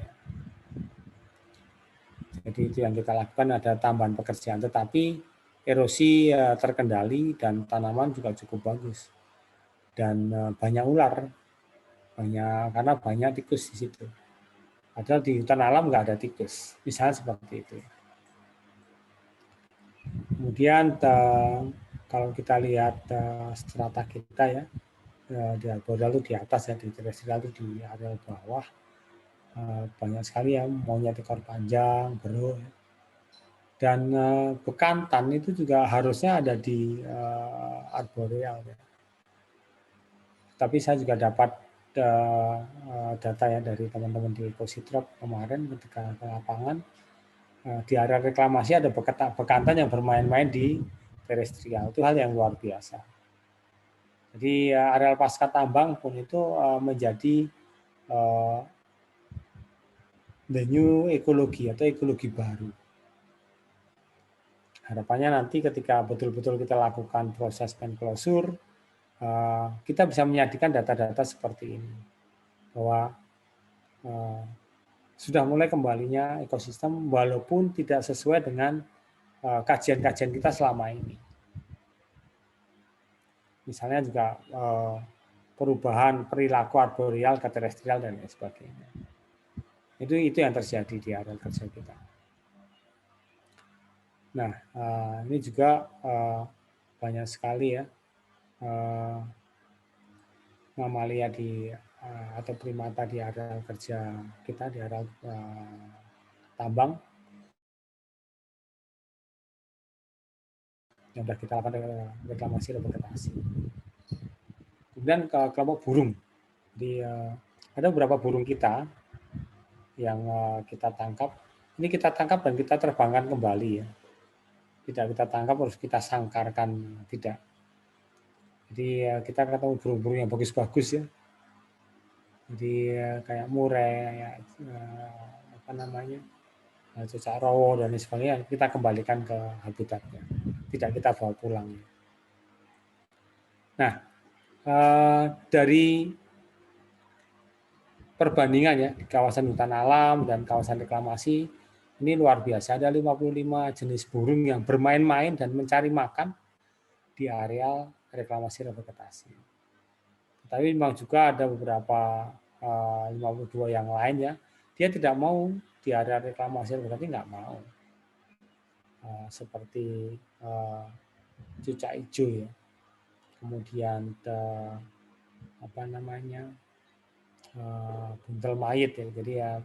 Jadi itu yang kita lakukan, ada tambahan pekerjaan, tetapi erosi terkendali dan tanaman juga cukup bagus. Dan banyak ular, karena banyak tikus di situ. Padahal di hutan alam nggak ada tikus, misalnya seperti itu. Kemudian kalau kita lihat strata kita ya, di arboreal itu di atas ya, di terestrial itu di areal bawah, banyak sekali ya monyet ekor panjang, beruk. Dan bekantan itu juga harusnya ada di arboreal ya. Tapi saya juga dapat data ya dari teman-teman di Ekositrop kemarin ketika ke lapangan, di area reklamasi ada bekantan yang bermain-main di terestrial. Itu hal yang luar biasa. Jadi areal pasca tambang pun itu menjadi the new ekologi atau ekologi baru. Harapannya nanti ketika betul-betul kita lakukan proses penclosure, kita bisa menyajikan data-data seperti ini, bahwa sudah mulai kembalinya ekosistem walaupun tidak sesuai dengan kajian-kajian kita selama ini. Misalnya juga perubahan perilaku arboreal ke terestrial dan lain sebagainya. Itu yang terjadi di area kerja kita. Nah, ini juga banyak sekali ya mamalia atau primata di area kerja kita, di area tambang yang sudah kita lakukan reklamasi dan vegetasi. Kemudian kelompok burung. Jadi ada beberapa burung kita yang kita tangkap. Ini kita tangkap dan kita terbangkan kembali ya. Tidak kita tangkap harus kita sangkarkan, tidak. Jadi kita ketemu burung-burung yang bagus-bagus ya. Jadi kayak murai, apa namanya, cicak rowo dan lain sebagainya, kita kembalikan ke habitatnya. Tidak kita bawa pulang. Nah, dari perbandingan ya di kawasan hutan alam dan kawasan reklamasi, ini luar biasa. Ada 55 jenis burung yang bermain-main dan mencari makan di areal reklamasi dan vegetasi. Tapi memang juga ada beberapa 52 yang lain ya, dia tidak mau di area reklamasi dan vegetasi, nggak mau. Seperti cucak hijau ya, kemudian apa namanya, buntel mayit ya. Jadi ya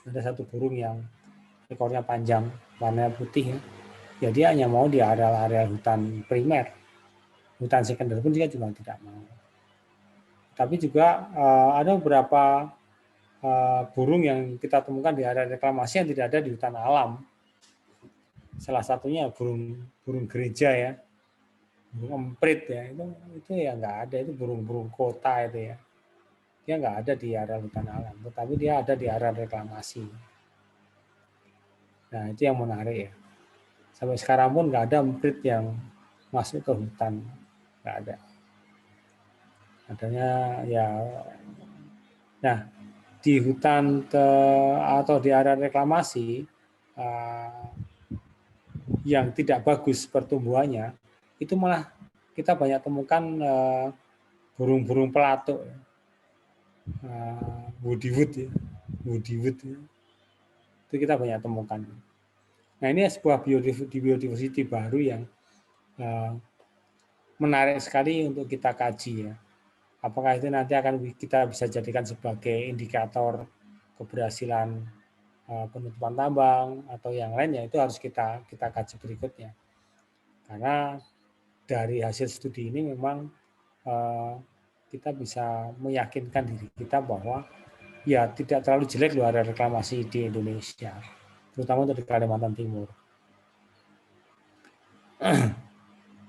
ada satu burung yang ekornya panjang, warnanya putih ya. Ya dia hanya mau di area-area hutan primer. Hutan sekunder pun dia juga tidak mau. Tapi juga ada beberapa burung yang kita temukan di area reklamasi yang tidak ada di hutan alam. Salah satunya burung gereja ya, burung emprit ya, itu ya nggak ada, itu burung-burung kota itu ya. Dia nggak ada di area hutan alam, tetapi dia ada di area reklamasi. Nah itu yang menarik ya. Sampai sekarang pun nggak ada emprit yang masuk ke hutan, nggak ada. Adanya ya, nah di hutan atau di area reklamasi yang tidak bagus pertumbuhannya, itu malah kita banyak temukan burung-burung pelatuk, woody-wood ya, woody-wood ya. Itu kita banyak temukan. Nah ini sebuah biodiversity baru yang menarik sekali untuk kita kaji ya. Apakah itu nanti akan kita bisa jadikan sebagai indikator keberhasilan penutupan tambang atau yang lainnya, itu harus kita kaji berikutnya. Karena dari hasil studi ini memang kita bisa meyakinkan diri kita bahwa ya tidak terlalu jelek loh area reklamasi di Indonesia, terutama untuk di Kalimantan Timur.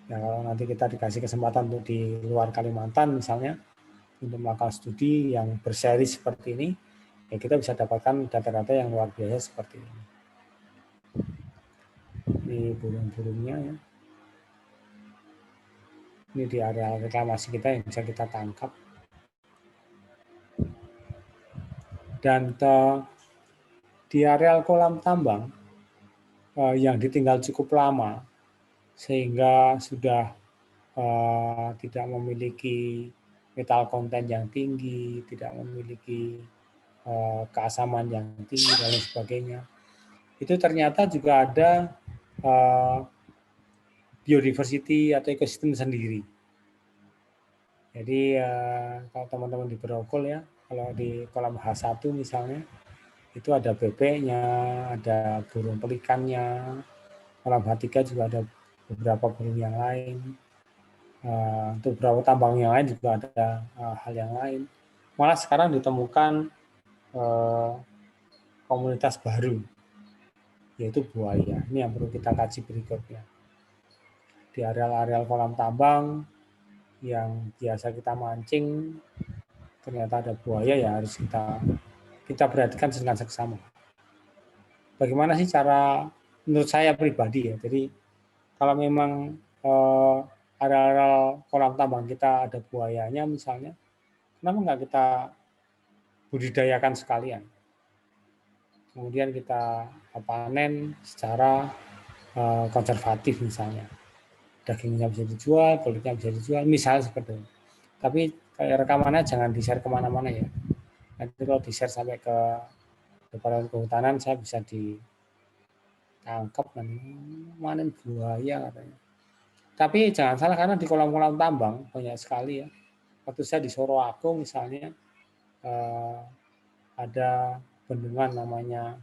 Ya, kalau nanti kita dikasih kesempatan untuk di luar Kalimantan misalnya, untuk melakukan studi yang berseri seperti ini, ya kita bisa dapatkan data-data yang luar biasa seperti ini. Ini burung-burungnya ya. Ini di area reklamasi kita yang bisa kita tangkap. Dan di areal kolam tambang yang ditinggal cukup lama, sehingga sudah tidak memiliki metal konten yang tinggi, tidak memiliki keasaman yang tinggi dan lain sebagainya. Itu ternyata juga ada biodiversity atau ekosistem sendiri. Jadi kalau teman-teman di Grogol ya, kalau di kolam H1 misalnya, itu ada bebeknya, ada burung pelikannya. Kolam H3 juga ada beberapa burung yang lain. Untuk beberapa tambang yang lain juga ada hal yang lain. Malah sekarang ditemukan komunitas baru, yaitu buaya. Ini yang perlu kita kaji berikutnya. Di areal-areal kolam tambang yang biasa kita mancing, ternyata ada buaya, ya harus kita perhatikan dengan seksama. Bagaimana sih cara, menurut saya pribadi ya, jadi kalau memang areal kolam tambang kita ada buayanya misalnya, kenapa nggak kita budidayakan sekalian? Kemudian kita panen secara konservatif misalnya. Dagingnya bisa dijual, kulitnya bisa dijual, misalnya seperti itu. Tapi kayak rekamannya jangan di-share kemana-mana ya. Nanti kalau di-share sampai ke Departemen Kehutanan, saya bisa ditangkap dan manen buaya katanya. Tapi jangan salah, karena di kolam-kolam tambang banyak sekali ya. Waktu saya di Soroako misalnya, ada bendungan namanya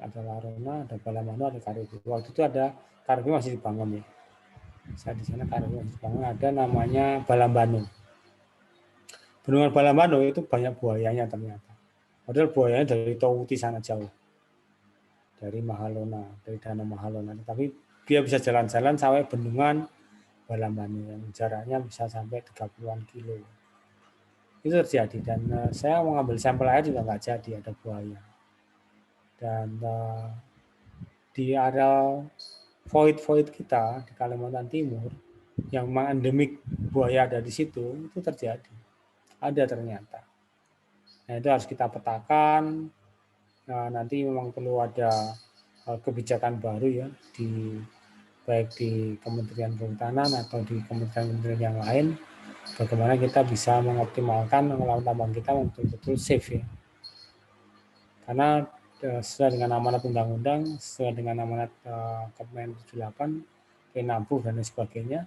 ada Larona, ada Balamano, ada Karibu. Waktu itu ada Karibu masih dibangun ya. Saya di sana Karibu masih dibangun. Ada namanya Balambano. Bendungan Balambano itu banyak buayanya ternyata. Padahal buayanya dari Tauti sana jauh. Dari Mahalona, dari Danau Mahalona. Tapi dia bisa jalan-jalan sampai bendungan Balambano yang jaraknya bisa sampai 30-an kilo. Itu terjadi, dan saya mau ngambil sampel air juga nggak jadi, ada buaya. Dan di area void kita di Kalimantan Timur yang memang endemik buaya ada di situ, itu terjadi, ada ternyata. Nah, itu harus kita petakan. Nah, nanti memang perlu ada kebijakan baru ya, baik di Kementerian Kehutanan atau di kementerian-kementerian yang lain, bagaimana kita bisa mengoptimalkan kolam tambang kita untuk betul safe ya. Karena sesuai dengan amanat undang-undang, sesuai dengan amanat Kemen 78, Kenabu dan lain sebagainya,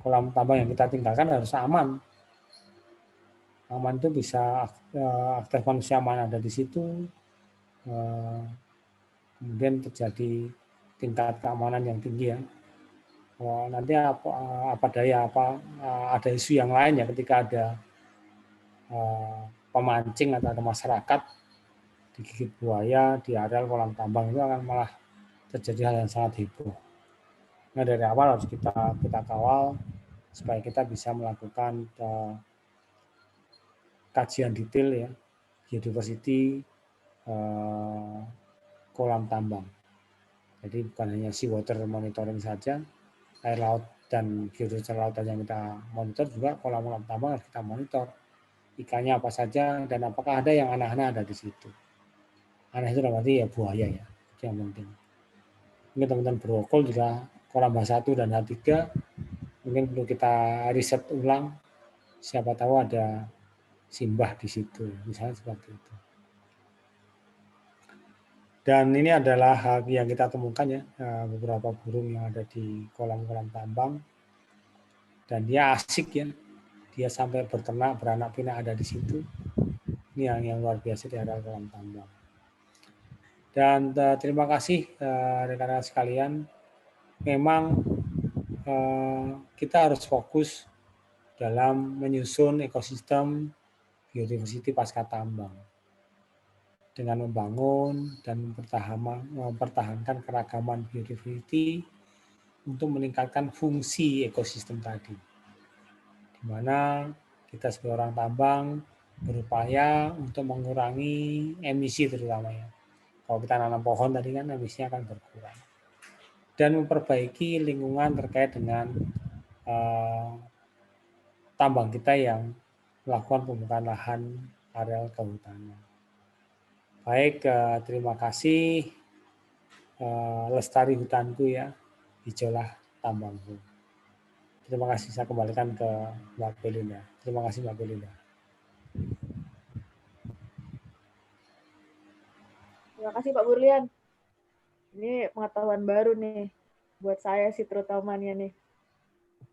kolam tambang yang kita tinggalkan harus aman. Aman itu bisa aktif manusia aman ada di situ, kemudian terjadi tingkat keamanan yang tinggi ya. Nanti apa daya ada isu yang lain ya, ketika ada pemancing atau ada masyarakat digigit buaya di areal kolam tambang, itu akan malah terjadi hal yang sangat heboh. Nah, dari awal harus kita kawal supaya kita bisa melakukan kajian detail ya, biodiversity kolam tambang. Jadi bukan hanya seawater monitoring saja, air laut dan geodatar laut yang kita monitor, juga kolam-kolam tambang harus kita monitor. Ikannya apa saja dan apakah ada yang aneh-aneh ada di situ. Aneh itu berarti ya buaya ya, itu yang penting. Mungkin teman-teman Grogol juga kolam H1 dan H3 mungkin perlu kita riset ulang, siapa tahu ada simbah di situ, misalnya seperti itu. Dan ini adalah hal yang kita temukan ya, beberapa burung yang ada di kolam-kolam tambang. Dan dia asik ya, dia sampai berternak, beranak pinak ada di situ. Ini yang luar biasa di area kolam tambang. Dan terima kasih rekan-rekan sekalian. Memang kita harus fokus dalam menyusun ekosistem biodiversity pasca tambang dengan membangun dan mempertahankan keragaman biodiversity untuk meningkatkan fungsi ekosistem tadi, di mana kita sebagai orang tambang berupaya untuk mengurangi emisi terutamanya. Kalau kita nanam pohon tadi kan emisinya akan berkurang, dan memperbaiki lingkungan terkait dengan tambang kita yang melakukan pembukaan lahan areal kehutanan. Baik, terima kasih. Lestari hutanku ya, hijaulah tambangku. Terima kasih, saya kembalikan ke Mbak Belinda. Terima kasih Mbak Belinda. Terima kasih Pak Burlian. Ini pengetahuan baru nih buat saya sih terutamanya nih.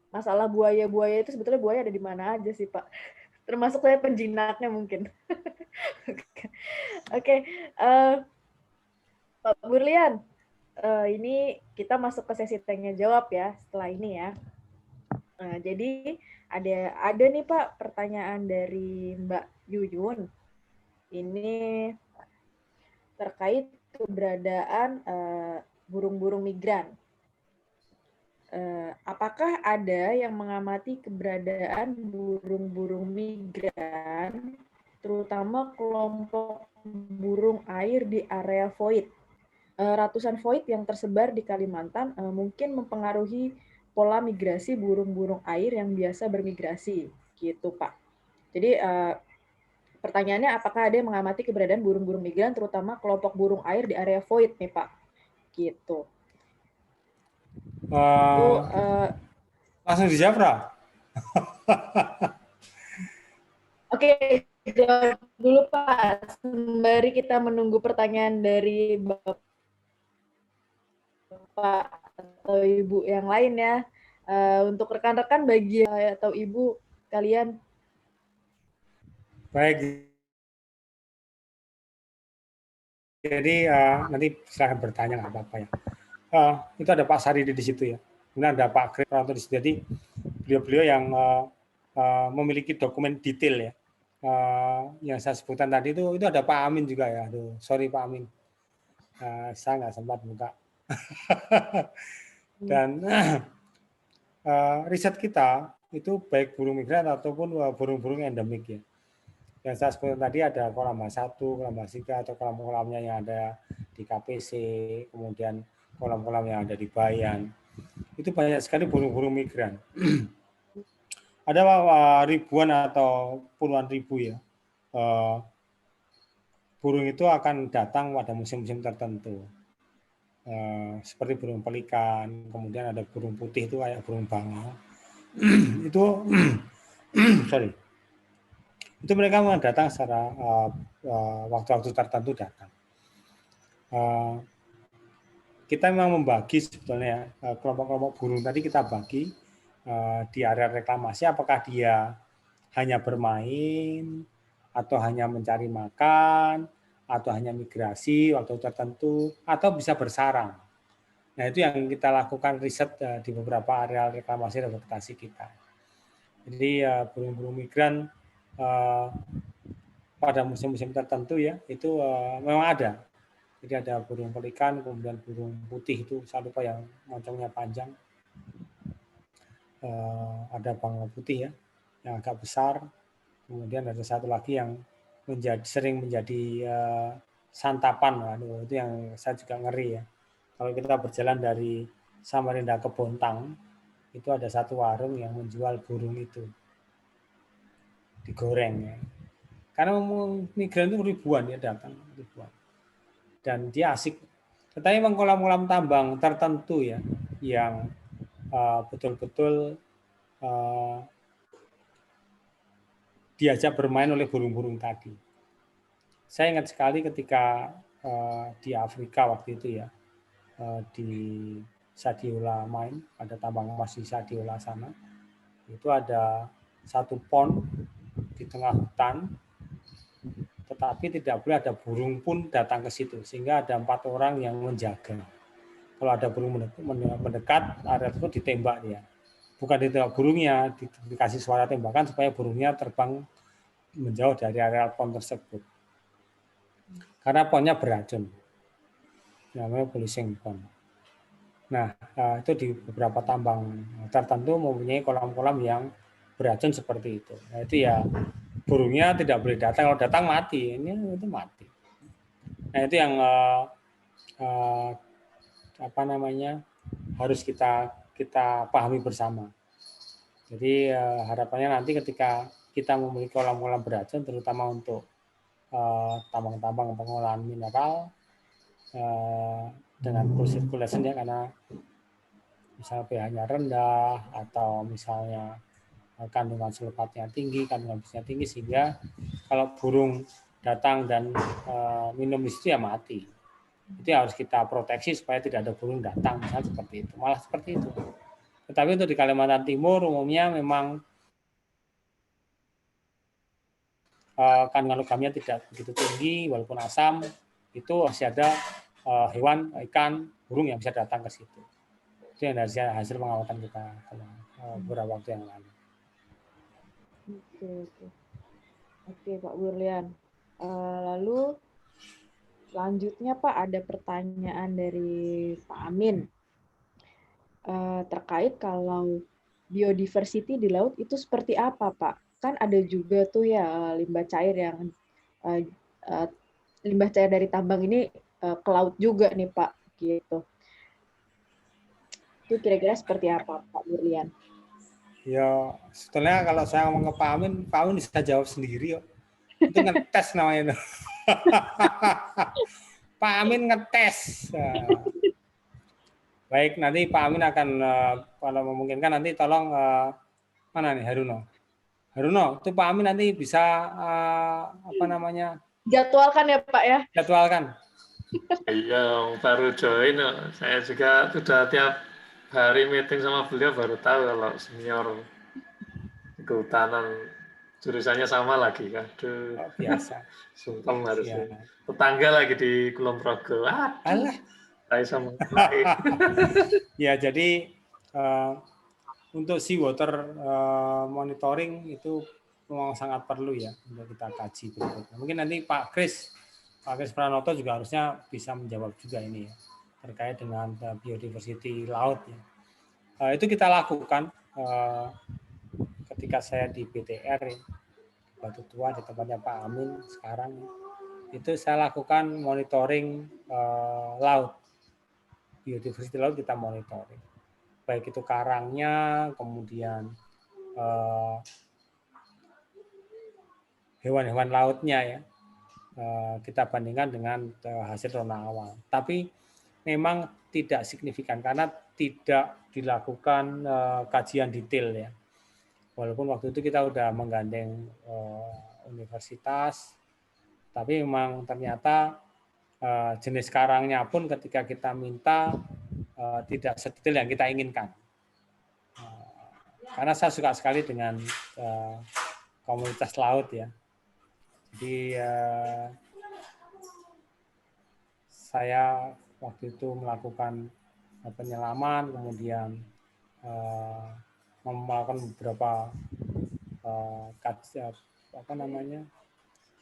Masalah buaya-buaya itu sebetulnya buaya ada di mana aja sih Pak? Termasuk saya penjinaknya mungkin. Oke, Pak Burlian, ini kita masuk ke sesi tanya jawab ya setelah ini ya. Jadi ada nih Pak pertanyaan dari Mbak Yuyun. Ini terkait keberadaan burung-burung migran. Apakah ada yang mengamati keberadaan burung-burung migran, terutama kelompok burung air di area void? Ratusan void yang tersebar di Kalimantan mungkin mempengaruhi pola migrasi burung-burung air yang biasa bermigrasi, gitu Pak. Jadi pertanyaannya, apakah ada yang mengamati keberadaan burung-burung migran, terutama kelompok burung air di area void nih Pak? Gitu. Langsung dijawab, Ra? Oke, jawab dulu Pak. Sembari kita menunggu pertanyaan dari Bapak atau Ibu yang lain ya. Untuk rekan-rekan bagi atau Ibu kalian. Baik. Jadi nanti silahkan bertanya, nggak apa-apa ya. Itu ada Pak Saridi di situ ya. Kemudian ada Pak Kriyanto di situ. Jadi beliau-beliau yang memiliki dokumen detail ya. Yang saya sebutkan tadi itu ada Pak Amin juga ya. Aduh, sorry Pak Amin. Saya nggak sempat buka. Dan riset kita itu baik burung migran ataupun burung-burung endemik ya. Yang saya sebutkan tadi ada kolam H1, kolam H3 atau kolam-kolamnya yang ada di KPC, kemudian kolam-kolam yang ada di Bayan. Itu banyak sekali burung-burung migran. Ada ribuan atau puluhan ribu ya. Burung itu akan datang pada musim-musim tertentu. Seperti burung pelikan, kemudian ada burung putih itu kayak burung bangau. Itu sorry. Itu mereka datang secara waktu-waktu tertentu datang. Kita memang membagi sebetulnya kelompok-kelompok burung tadi kita bagi di area reklamasi, apakah dia hanya bermain atau hanya mencari makan atau hanya migrasi waktu tertentu atau bisa bersarang. Nah, itu yang kita lakukan riset di beberapa area reklamasi dan vegetasi kita. Jadi burung-burung migran pada musim-musim tertentu ya itu memang ada. Jadi ada burung pelikan, kemudian burung putih itu saya lupa yang moncongnya panjang. Ada bangau putih ya yang agak besar. Kemudian ada satu lagi yang sering menjadi santapan. Aduh, itu yang saya juga ngeri ya. Kalau kita berjalan dari Samarinda ke Bontang, itu ada satu warung yang menjual burung itu digoreng ya. Karena migran itu ribuan ya datang, ribuan. Dan dia asik. Tetapi memang kolam-kolam tambang tertentu ya yang betul-betul diajak bermain oleh burung-burung tadi. Saya ingat sekali ketika di Afrika waktu itu ya, di Sadiola Mine, ada tambang emas di Sadiola sana. Itu ada satu pond di tengah hutan, tetapi tidak boleh ada burung pun datang ke situ, sehingga ada 4 orang yang menjaga. Kalau ada burung mendekat, area tersebut ditembak dia. Bukan ditembak burungnya, dikasih suara tembakan supaya burungnya terbang menjauh dari area pond tersebut. Karena pondnya beracun, namanya policing pond. Nah, itu di beberapa tambang tertentu mempunyai kolam-kolam yang beracun seperti itu. Nah, itu ya burungnya tidak boleh datang. Kalau datang mati, ini itu mati. Nah, itu yang apa namanya harus kita pahami bersama. Jadi harapannya nanti ketika kita memiliki kolam-kolam beracun, terutama untuk tambang-tambang pengolahan mineral dengan full circulation ya, karena misalnya pH-nya rendah atau misalnya kandungan sulfatnya tinggi, kandungan bisnya tinggi, sehingga kalau burung datang dan minum di situ ya mati. Itu harus kita proteksi supaya tidak ada burung datang, misalnya seperti itu. Malah seperti itu. Tetapi untuk di Kalimantan Timur umumnya memang kandungan logamnya tidak begitu tinggi, walaupun asam, itu masih ada hewan, ikan, burung yang bisa datang ke situ. Itu yang dari hasil pengamatan kita beberapa waktu yang lalu. Oke, Pak Burlian. Lalu selanjutnya Pak, ada pertanyaan dari Pak Amin terkait kalau biodiversity di laut itu seperti apa, Pak? Kan ada juga tuh ya limbah cair yang limbah cair dari tambang ini ke laut juga nih, Pak, gitu. Itu kira-kira seperti apa, Pak Burlian? Ya, sebetulnya kalau saya ngomong ke Pak Amin bisa jawab sendiri kok. Itu ngetes namanya. Pak Amin ngetes. Baik, nanti Pak Amin akan kalau memungkinkan nanti tolong mana nih Haruno. Haruno, itu Pak Amin nanti bisa apa namanya? Jadwalkan ya Pak ya. Jadwalkan. Iya, baru join. Saya juga sudah tiap hari meeting sama beliau baru tahu kalau senior kehutanan jurusannya sama lagi. Aduh, oh, biasa. sungkem harusnya. Ya. Tetangga lagi di Kulon Progo. Alah. Saya sama ya, jadi untuk seawater monitoring itu memang sangat perlu ya untuk kita kaji berikutnya. Mungkin nanti Pak Kris Pranoto juga harusnya bisa menjawab juga ini ya terkait dengan biodiversity laut ya. Itu kita lakukan ketika saya di BTR ya, Batu Tua di tempatnya Pak Amin sekarang itu saya lakukan monitoring laut, biodiversity laut kita monitoring, baik itu karangnya, kemudian hewan-hewan lautnya ya, kita bandingkan dengan hasil rona awal. Tapi memang tidak signifikan karena tidak dilakukan kajian detail ya. Walaupun waktu itu kita udah menggandeng universitas, tapi memang ternyata jenis karangnya pun ketika kita minta tidak sedetail yang kita inginkan. Karena saya suka sekali dengan komunitas laut ya. Jadi saya waktu itu melakukan penyelaman, kemudian melakukan beberapa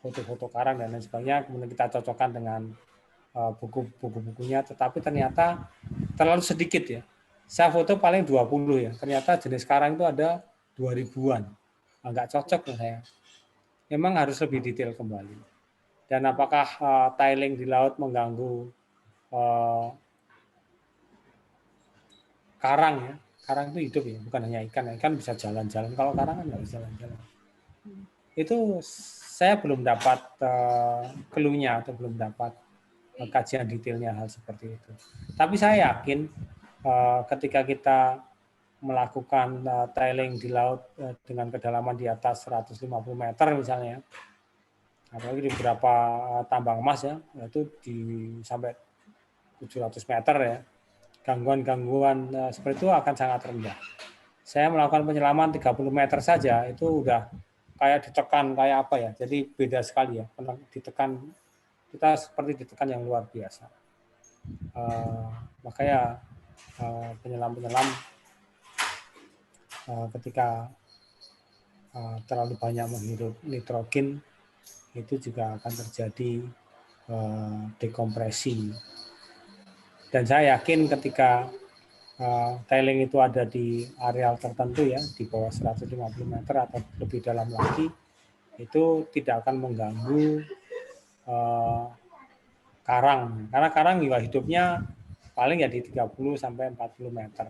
foto-foto karang dan lain sebagainya, kemudian kita cocokkan dengan buku-bukunya, tetapi ternyata terlalu sedikit ya. Saya foto paling 20 ya, ternyata jenis karang itu ada 2000-an. Nggak cocok menurut saya. Memang harus lebih detail kembali. Dan apakah tiling di laut mengganggu karang ya? Karang itu hidup ya, bukan hanya ikan. Ikan bisa jalan-jalan, kalau karang kan nggak bisa jalan-jalan. Itu saya belum dapat clue-nya atau belum dapat kajian detailnya hal seperti itu. Tapi saya yakin ketika kita melakukan tiling di laut dengan kedalaman di atas 150 meter misalnya, Apalagi di beberapa tambang emas ya, itu di sampai 700 meter ya. Gangguan-gangguan seperti itu akan sangat rendah. Saya melakukan penyelaman 30 meter saja, itu udah kayak ditekan, kayak apa ya. Jadi beda sekali ya. Ditekan, kita seperti ditekan yang luar biasa. Makanya penyelam-penyelam ketika terlalu banyak menghirup nitrogen, itu juga akan terjadi dekompresi. Dan saya yakin ketika tailing itu ada di areal tertentu ya, di bawah 150 meter atau lebih dalam lagi, itu tidak akan mengganggu karang. Karena karang juga hidupnya paling ya di 30 sampai 40 meter.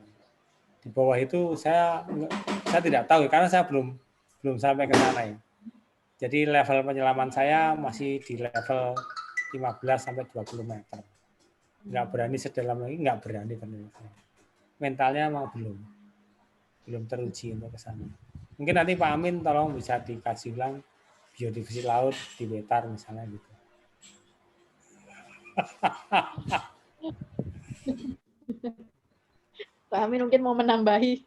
Di bawah itu saya tidak tahu karena saya belum sampai ke sana ya. Jadi level penyelaman saya masih di level 15 sampai 20 meter. Nggak berani sedalam lagi, nggak berani ternyata. Mentalnya memang belum teruji untuk ke sana. Mungkin nanti Pak Amin tolong bisa dikaji ulang biodiversitas laut di Wetar misalnya gitu. Pak Amin mungkin mau menambahi.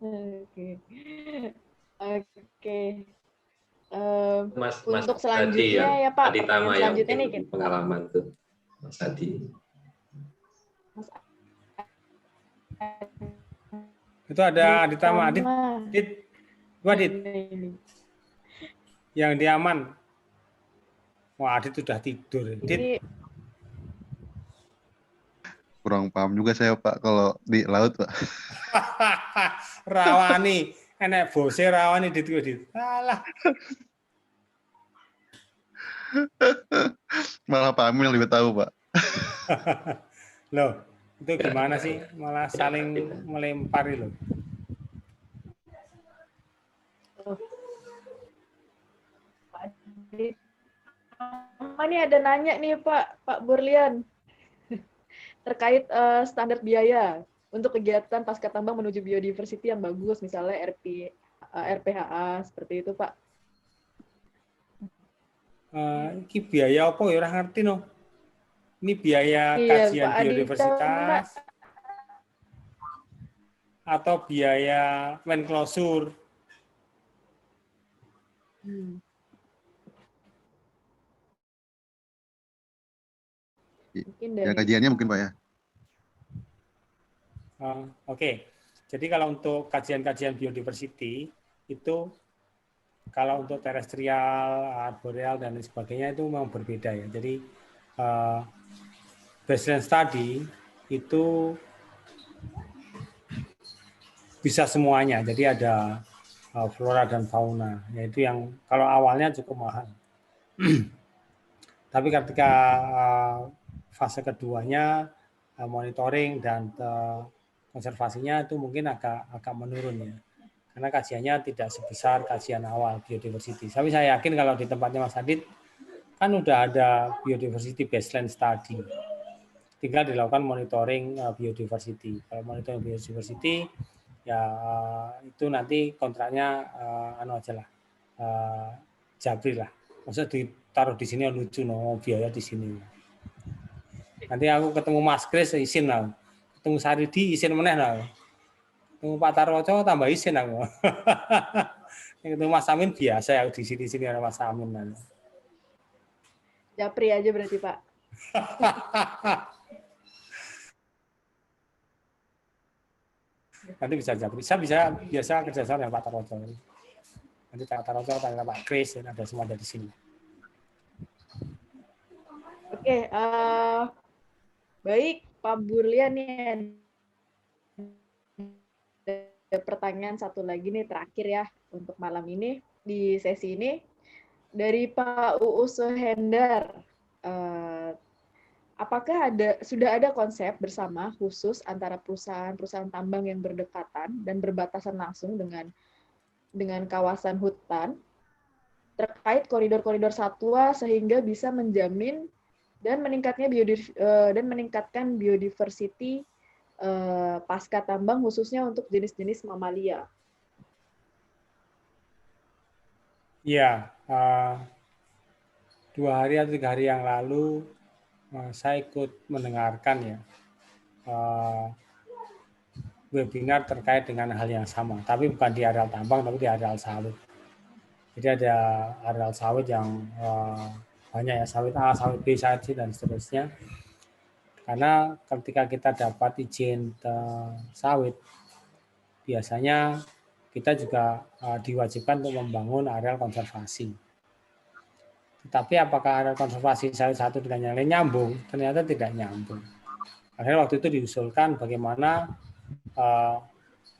Oke. Untuk selanjutnya ya Pak, pertanyaan selanjutnya nih pengalaman tuh Mas Adi. Itu ada Adit sama Adit. Adit. Yang di aman. Wah, Adit sudah tidur. Adit. Kurang paham juga saya Pak kalau di laut Pak. Rawani, enek bose rawani Adit. Alah. Malah Pak Amin yang lebih tahu Pak. Loh, itu gimana sih? Malah saling melempari loh. Ini ada nanya nih Pak Burlian terkait standar biaya untuk kegiatan pasca tambang menuju biodiversity yang bagus, misalnya RPHA seperti itu Pak. Ini biaya apa ya? Orang ngerti no. Ini biaya kajian Pak biodiversitas atau biaya Menklosur. Ya kajiannya mungkin Pak ya. Oke. Jadi kalau untuk kajian-kajian biodiversity itu kalau untuk terestrial, arboreal dan sebagainya itu memang berbeda ya. Jadi baseline study itu bisa semuanya. Jadi ada flora dan fauna, yaitu yang kalau awalnya cukup mahal. Tapi ketika fase keduanya monitoring dan konservasinya itu mungkin agak menurun ya. Karena kajiannya tidak sebesar kajian awal biodiversity. Tapi saya yakin kalau di tempatnya Mas Adit kan udah ada biodiversity baseline study. Tinggal dilakukan monitoring biodiversity. Kalau monitoring biodiversity ya itu nanti kontraknya aja lah. Jabri lah. Maksudnya ditaruh di sini lucu no biaya di sini. Nanti aku ketemu Mas Kris izin lah. Ketemu Saridi izin meneh lah. Ketemu Pak Tarwoco tambah izin aku. Ketemu Mas Amin biasa ya di sini ada Mas Amin lah. Japri aja berarti Pak. Nanti bisa Japri. Saya biasa kerjasama dengan Pak Tarwoco. Nanti Pak Tarwoco tanya Pak Kris ada semua dari sini. Oke, baik Pak Burlian nih. Ada pertanyaan satu lagi nih terakhir ya untuk malam ini di sesi ini dari Pak Uus Hendar. Apakah sudah ada konsep bersama khusus antara perusahaan tambang yang berdekatan dan berbatasan langsung dengan kawasan hutan terkait koridor-koridor satwa sehingga bisa menjamin dan meningkatkan biodiversity pasca tambang khususnya untuk jenis-jenis mamalia. Iya, 2 hari atau 3 hari yang lalu saya ikut mendengarkan ya webinar terkait dengan hal yang sama, tapi bukan di areal tambang, tapi di areal sawit. Jadi ada areal sawit yang banyak ya, sawit A, sawit B, sawit C, dan seterusnya. Karena ketika kita dapat izin sawit, biasanya kita juga diwajibkan untuk membangun areal konservasi. Tetapi apakah areal konservasi sawit satu dengan yang lain nyambung? Ternyata tidak nyambung. Akhirnya waktu itu diusulkan bagaimana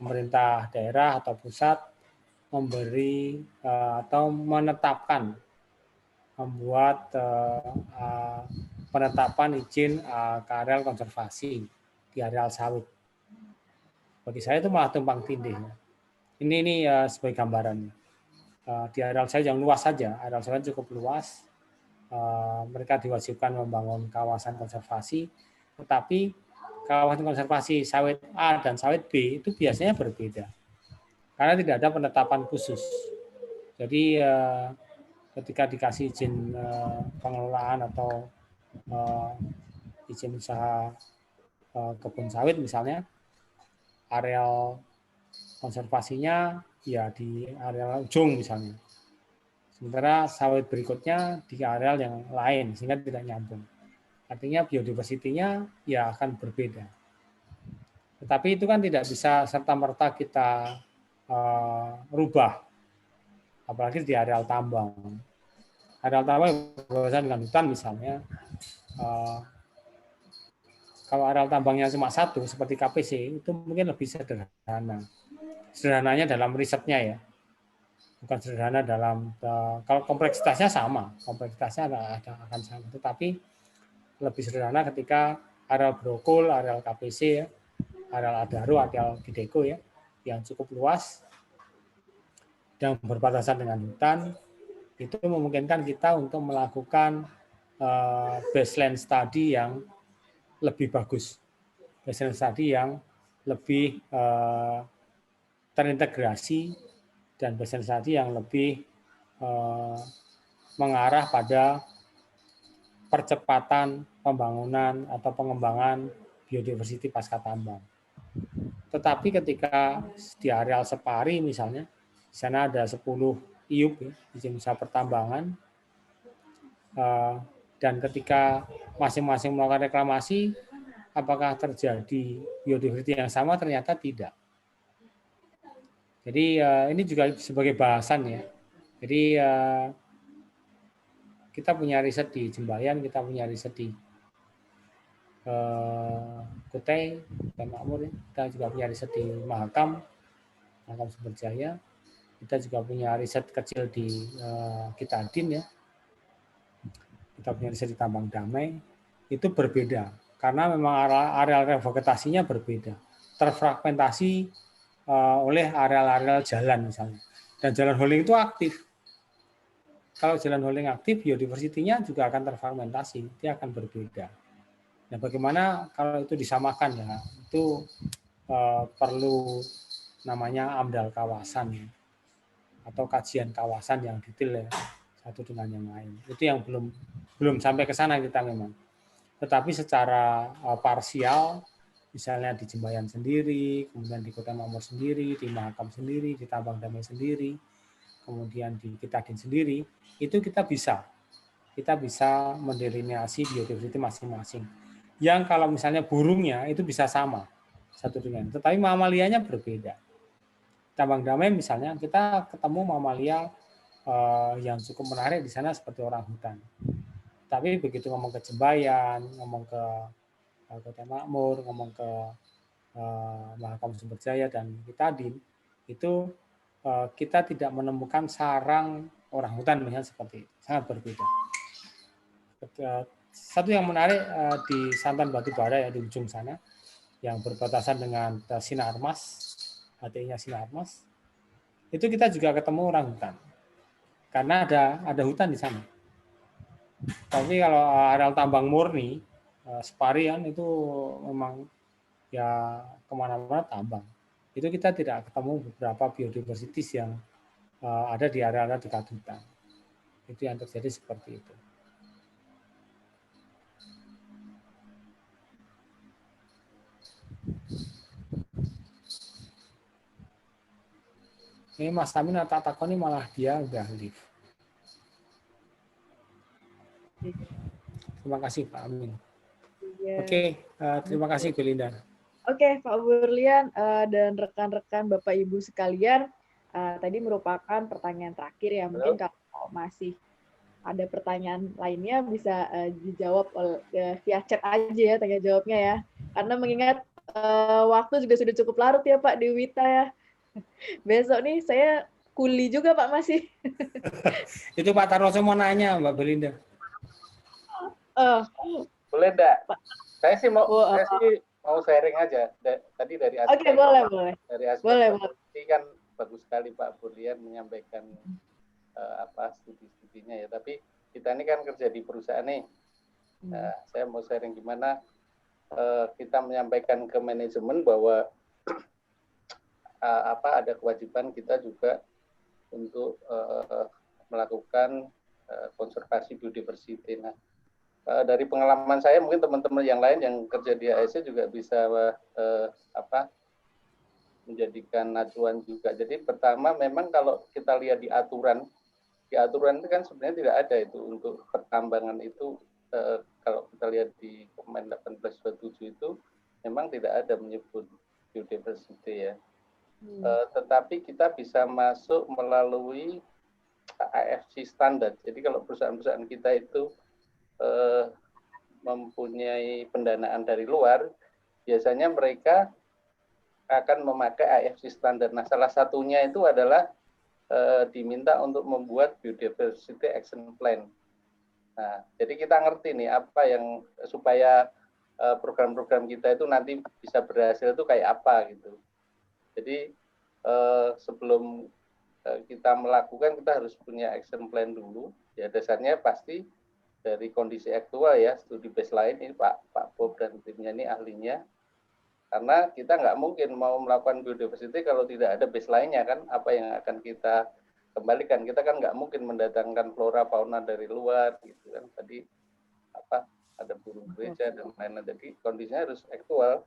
pemerintah daerah atau pusat memberi atau menetapkan, membuat penetapan izin ke areal konservasi di areal sawit. Bagi saya itu malah tumpang tindih. Ini sebagai gambarannya. Di areal saya yang luas saja, areal saya cukup luas. Mereka diwajibkan membangun kawasan konservasi, tetapi kawasan konservasi sawit A dan sawit B itu biasanya berbeda, karena tidak ada penetapan khusus. Jadi ketika dikasih izin pengelolaan atau izin usaha kebun sawit misalnya, areal konservasinya ya di areal ujung misalnya. Sementara sawit berikutnya di areal yang lain, sehingga tidak nyambung. Artinya biodiversitinya ya akan berbeda. Tetapi itu kan tidak bisa serta-merta kita rubah, apalagi di areal tambang. Areal tambang berbatasan dengan hutan misalnya, kalau areal tambangnya cuma satu seperti KPC itu mungkin lebih sederhana. Sederhananya dalam risetnya ya, bukan sederhana dalam kalau kompleksitasnya sama, kompleksitasnya akan sama, tetapi lebih sederhana ketika areal Brokul, areal KPC ya, areal Adaro, areal Gideko ya, yang cukup luas dan berbatasan dengan hutan, itu memungkinkan kita untuk melakukan baseline study yang lebih bagus, baseline study yang lebih terintegrasi dan baseline study yang lebih mengarah pada percepatan pembangunan atau pengembangan biodiversity pasca tambang. Tetapi ketika di areal Separi misalnya, di sana ada 10 IUP, izin usaha pertambangan, dan ketika masing-masing melakukan reklamasi, apakah terjadi biodiversity yang sama? Ternyata tidak. Jadi ini juga sebagai bahasan ya. Jadi kita punya riset di Jembayan, kita punya riset di Kutai dan Makmur, kita juga punya riset di Mahakam Sumberjaya, kita juga punya riset kecil di Kitadin ya, kita punya riset di Tambang Damai. Itu berbeda karena memang areal revegetasinya berbeda, terfragmentasi oleh areal-areal jalan misalnya, dan jalan hauling itu aktif. Kalau jalan hauling aktif, biodiversitinya juga akan terfragmentasi, dia akan berbeda. Nah, bagaimana kalau itu disamakan ya? Itu perlu namanya AMDAL kawasan atau kajian kawasan yang detail ya, satu dengan yang lain. Itu yang belum sampai ke sana kita memang. Tetapi secara parsial, misalnya di Jembayan sendiri, kemudian di Kota Makmur sendiri, di Mahakam sendiri, di Tambang Damai sendiri, kemudian di Kitadin sendiri, itu kita bisa mendelineasi biodiversity masing-masing. Yang kalau misalnya burungnya itu bisa sama satu dengan, tetapi mamalianya berbeda. Tambang Damai misalnya kita ketemu mamalia yang cukup menarik di sana seperti orangutan. Tapi begitu ngomong ke Jembayan, ngomong ke Kota Makmur, ngomong ke Mahakam Sumberjaya dan Kitadin, itu kita tidak menemukan sarang orangutan misalnya seperti itu, sangat berbeda. Satu yang menarik di Santan Batubara ya di ujung sana, yang berbatasan dengan Sinarmas, HTI-nya Sinarmas, itu kita juga ketemu orangutan karena ada hutan di sana. Tapi kalau areal tambang murni, Separi kan itu memang ya kemana-mana tambang. Itu kita tidak ketemu beberapa biodiversitas yang ada di area-area dekat hutan. Itu yang terjadi seperti itu. Ini Mas Tamin tak takoni malah dia udah live. Terima kasih Pak Amin. Iya. Oke, terima kasih Belinda. Oke, Pak Burlian dan rekan-rekan Bapak Ibu sekalian, tadi merupakan pertanyaan terakhir ya. Mungkin kalau masih ada pertanyaan lainnya bisa dijawab via chat aja ya, tanya jawabnya ya. Karena mengingat waktu juga sudah cukup larut ya Pak di Wita ya. Besok nih saya kuli juga Pak masih. Itu Pak Tarloso mau nanya Mbak Belinda. Boleh enggak? Saya sih mau sharing aja. Tadi dari aspek boleh. Dari aspek boleh. kan bagus sekali Pak Burlian menyampaikan studi-studinya ya. Tapi kita ini kan kerja di perusahaan nih. Nah, saya mau sharing gimana kita menyampaikan ke manajemen bahwa ada kewajiban kita juga untuk melakukan konservasi biodiversity. Nah, dari pengalaman saya, mungkin teman-teman yang lain yang kerja di ASC juga bisa menjadikan acuan juga. Jadi pertama, memang kalau kita lihat di aturan itu kan sebenarnya tidak ada itu untuk pertambangan itu. Kalau kita lihat di Permen 1827 itu memang tidak ada menyebut biodiversity ya. Tetapi kita bisa masuk melalui AFC standar. Jadi kalau perusahaan-perusahaan kita itu mempunyai pendanaan dari luar, biasanya mereka akan memakai AFC standar. Nah, salah satunya itu adalah diminta untuk membuat biodiversity action plan. Nah, jadi kita ngerti nih apa yang supaya program-program kita itu nanti bisa berhasil itu kayak apa gitu. Jadi sebelum kita melakukan, kita harus punya action plan dulu. Ya dasarnya pasti dari kondisi aktual ya, studi baseline ini Pak Bob dan timnya ini ahlinya. Karena kita nggak mungkin mau melakukan biodiversity kalau tidak ada baseline-nya kan, apa yang akan kita kembalikan. Kita kan nggak mungkin mendatangkan flora fauna dari luar gitu kan. Tadi ada burung gereja dan lain-lain. Jadi kondisinya harus aktual.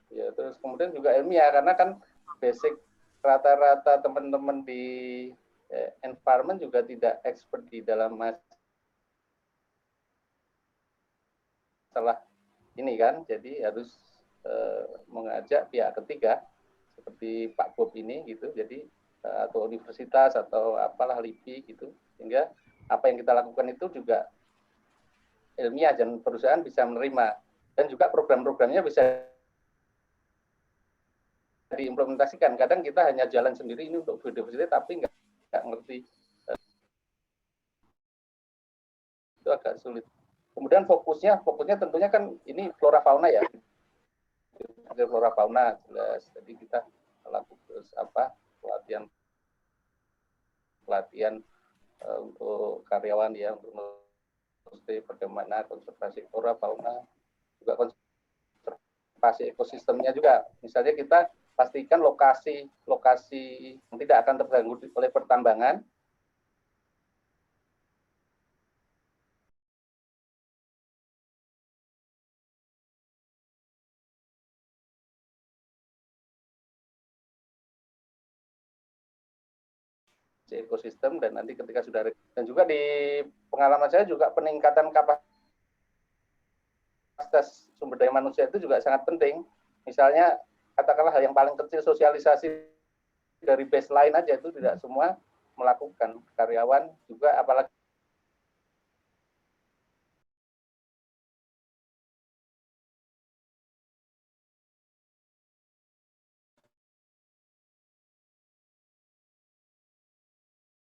Ya, terus kemudian juga ilmiah, karena kan basic rata-rata teman-teman di environment juga tidak expert di dalam masalah ini kan, jadi harus mengajak pihak ketiga seperti Pak Bob ini gitu, jadi atau universitas atau apalah LIPI gitu, sehingga apa yang kita lakukan itu juga ilmiah dan perusahaan bisa menerima, dan juga program-programnya bisa diimplementasikan. Kadang kita hanya jalan sendiri ini untuk biodiversity tapi nggak ngerti, itu agak sulit. Kemudian fokusnya tentunya kan ini flora fauna ya, flora fauna jelas. Jadi kita lakukan pelatihan untuk karyawan ya, untuk mesti bagaimana konservasi flora fauna, juga konservasi ekosistemnya juga. Misalnya kita pastikan lokasi yang tidak akan terganggu oleh pertambangan. Ekosistem, dan nanti ketika sudah, dan juga di pengalaman saya juga peningkatan kapasitas sumber daya manusia itu juga sangat penting. Misalnya katakanlah hal yang paling kecil, sosialisasi dari baseline aja itu tidak semua melakukan, karyawan juga, apalagi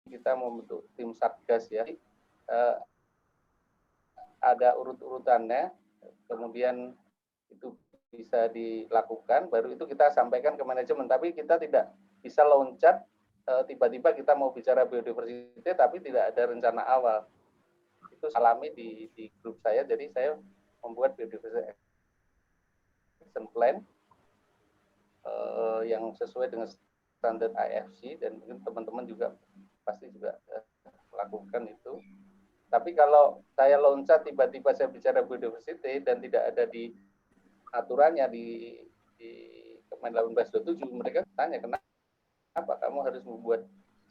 kita membentuk tim satgas ya, ada urut-urutannya, kemudian itu bisa dilakukan, baru itu kita sampaikan ke manajemen. Tapi kita tidak bisa loncat tiba-tiba kita mau bicara biodiversity tapi tidak ada rencana awal. Itu alami di grup saya. Jadi saya membuat biodiversity action plan yang sesuai dengan standar IFC, dan mungkin teman-teman juga pasti juga melakukan itu. Tapi kalau saya loncat tiba-tiba saya bicara biodiversity dan tidak ada di aturannya di Kemen 1827, mereka tanya kenapa kamu harus membuat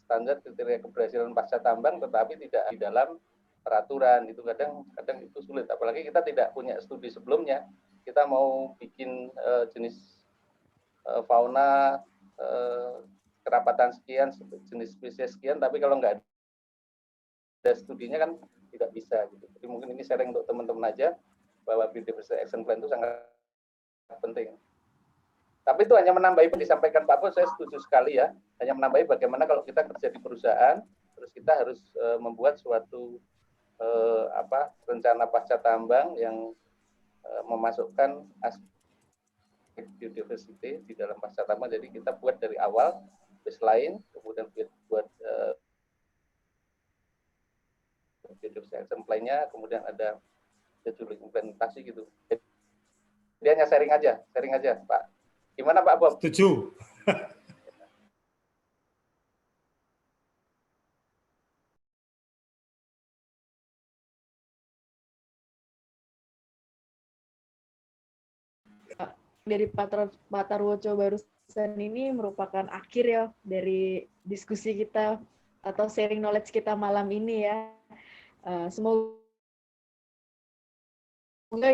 standar kriteria keberhasilan pasca tambang tetapi tidak di dalam peraturan. Itu kadang itu sulit, apalagi kita tidak punya studi sebelumnya. Kita mau bikin jenis fauna kerapatan sekian, jenis spesies sekian, tapi kalau nggak ada studinya kan tidak bisa gitu. Jadi mungkin ini sharing untuk teman-teman aja bahwa biodiversity action plan itu sangat penting. Tapi itu hanya menambahi yang disampaikan Pak Bos, saya setuju sekali ya. Hanya menambahi bagaimana kalau kita kerja di perusahaan, terus kita harus membuat suatu rencana pasca tambang yang memasukkan aspek biodiversity di dalam pasca tambang. Jadi kita buat dari awal baseline, kemudian buat biodiversity action plan-nya, kemudian ada judul implementasi gitu. Jadi hanya sharing aja Pak. Gimana Pak Bob? Setuju. Dari Pak Tarwoco barusan ini merupakan akhir ya dari diskusi kita atau sharing knowledge kita malam ini ya. Semoga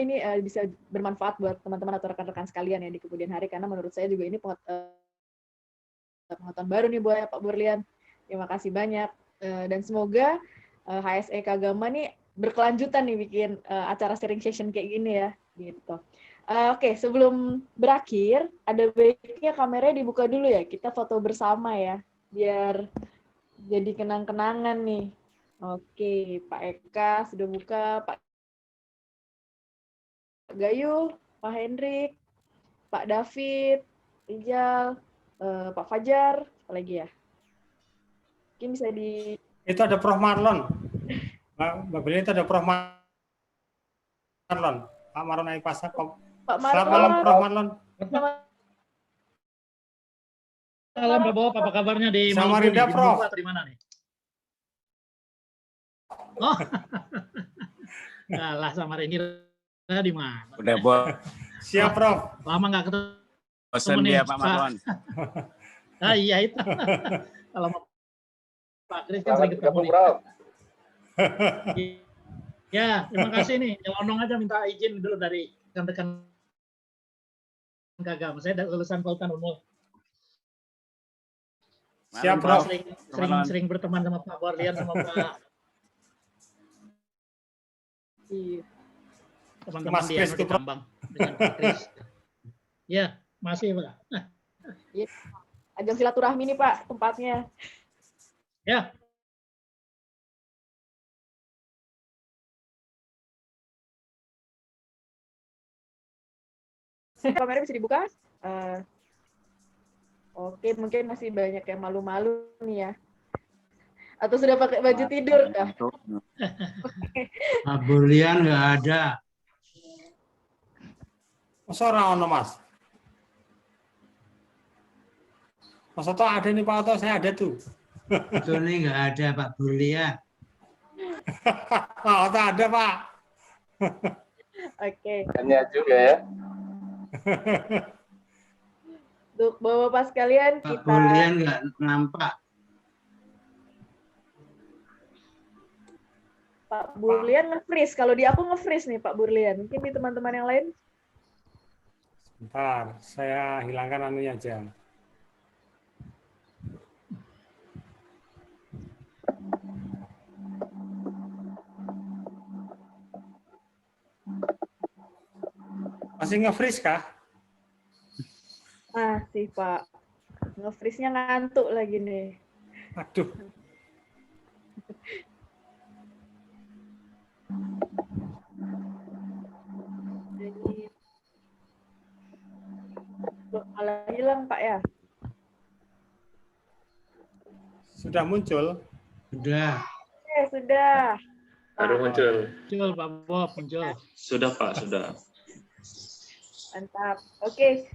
ini bisa bermanfaat buat teman-teman atau rekan-rekan sekalian ya di kemudian hari, karena menurut saya juga ini pengetahuan baru nih buat Pak Burlian. Terima kasih banyak, dan semoga HSE Kagama nih berkelanjutan nih bikin acara sharing session kayak gini ya gitu. Oke, sebelum berakhir ada baiknya kameranya dibuka dulu ya, kita foto bersama ya biar jadi kenang-kenangan nih. Oke, Pak Eka sudah buka, Pak Gayu, Pak Hendrik, Pak David, Rijal, Pak Fajar, apa lagi ya? Mungkin bisa di... Itu ada Prof. Marlon. Mbak Beli, itu ada Prof. Marlon. Pak Marlon Aipasa. Pak Marlon. Selamat malam, Prof. Marlon. Salam Pak Bob, apa kabarnya di Samarinda, Prof. Atau di mana nih? Oh, alah Samarinda di mana? Udah Bob. Siap, Prof. Lama nggak ketemu. Bosan dia Pak Marlon. Ah iya itu. Kalau Pak Kris kan Selamat sering ketemu nih. Prof. Ya, terima kasih nih. Nyelonong aja minta izin dulu dari rekan-rekan Kagama. Saya lulusan Kelautan Unmul. Siap, Prof. Sering berteman sama Pak Burlian sama Pak teman-teman di Kris, tambang dengan Pak Kris. Ya, masih Pak. Ajang silaturahmi nih Pak tempatnya. Ya. Kameranya bisa dibuka. Oke, mungkin masih banyak yang malu-malu nih ya. Atau sudah pakai baju tidur kah? Pak Burlian nggak ada. Masa orang ono, Mas? Mas Oto ada nih Pak Oto, saya ada tuh. Itu nih nggak ada Pak Burlian. Pak Oto ada Pak. Oke. Hanya juga ya. Untuk Bapak-Bapak sekalian, Pak kita... Burlian nggak nampak. Pak Burlian nge-freeze. Kalau di aku nge-freeze nih Pak Burlian. Mungkin di teman-teman yang lain. Bentar, saya hilangkan anunya aja. Masih nge-freeze kah? Masih Pak. Nge-freeze-nya ngantuk lagi nih. Aduh. Malah hilang Pak ya? Sudah muncul? Sudah. Oke, sudah. Baru muncul. Muncul Pak Bob, muncul. Sudah Pak, sudah. Mantap. Oke,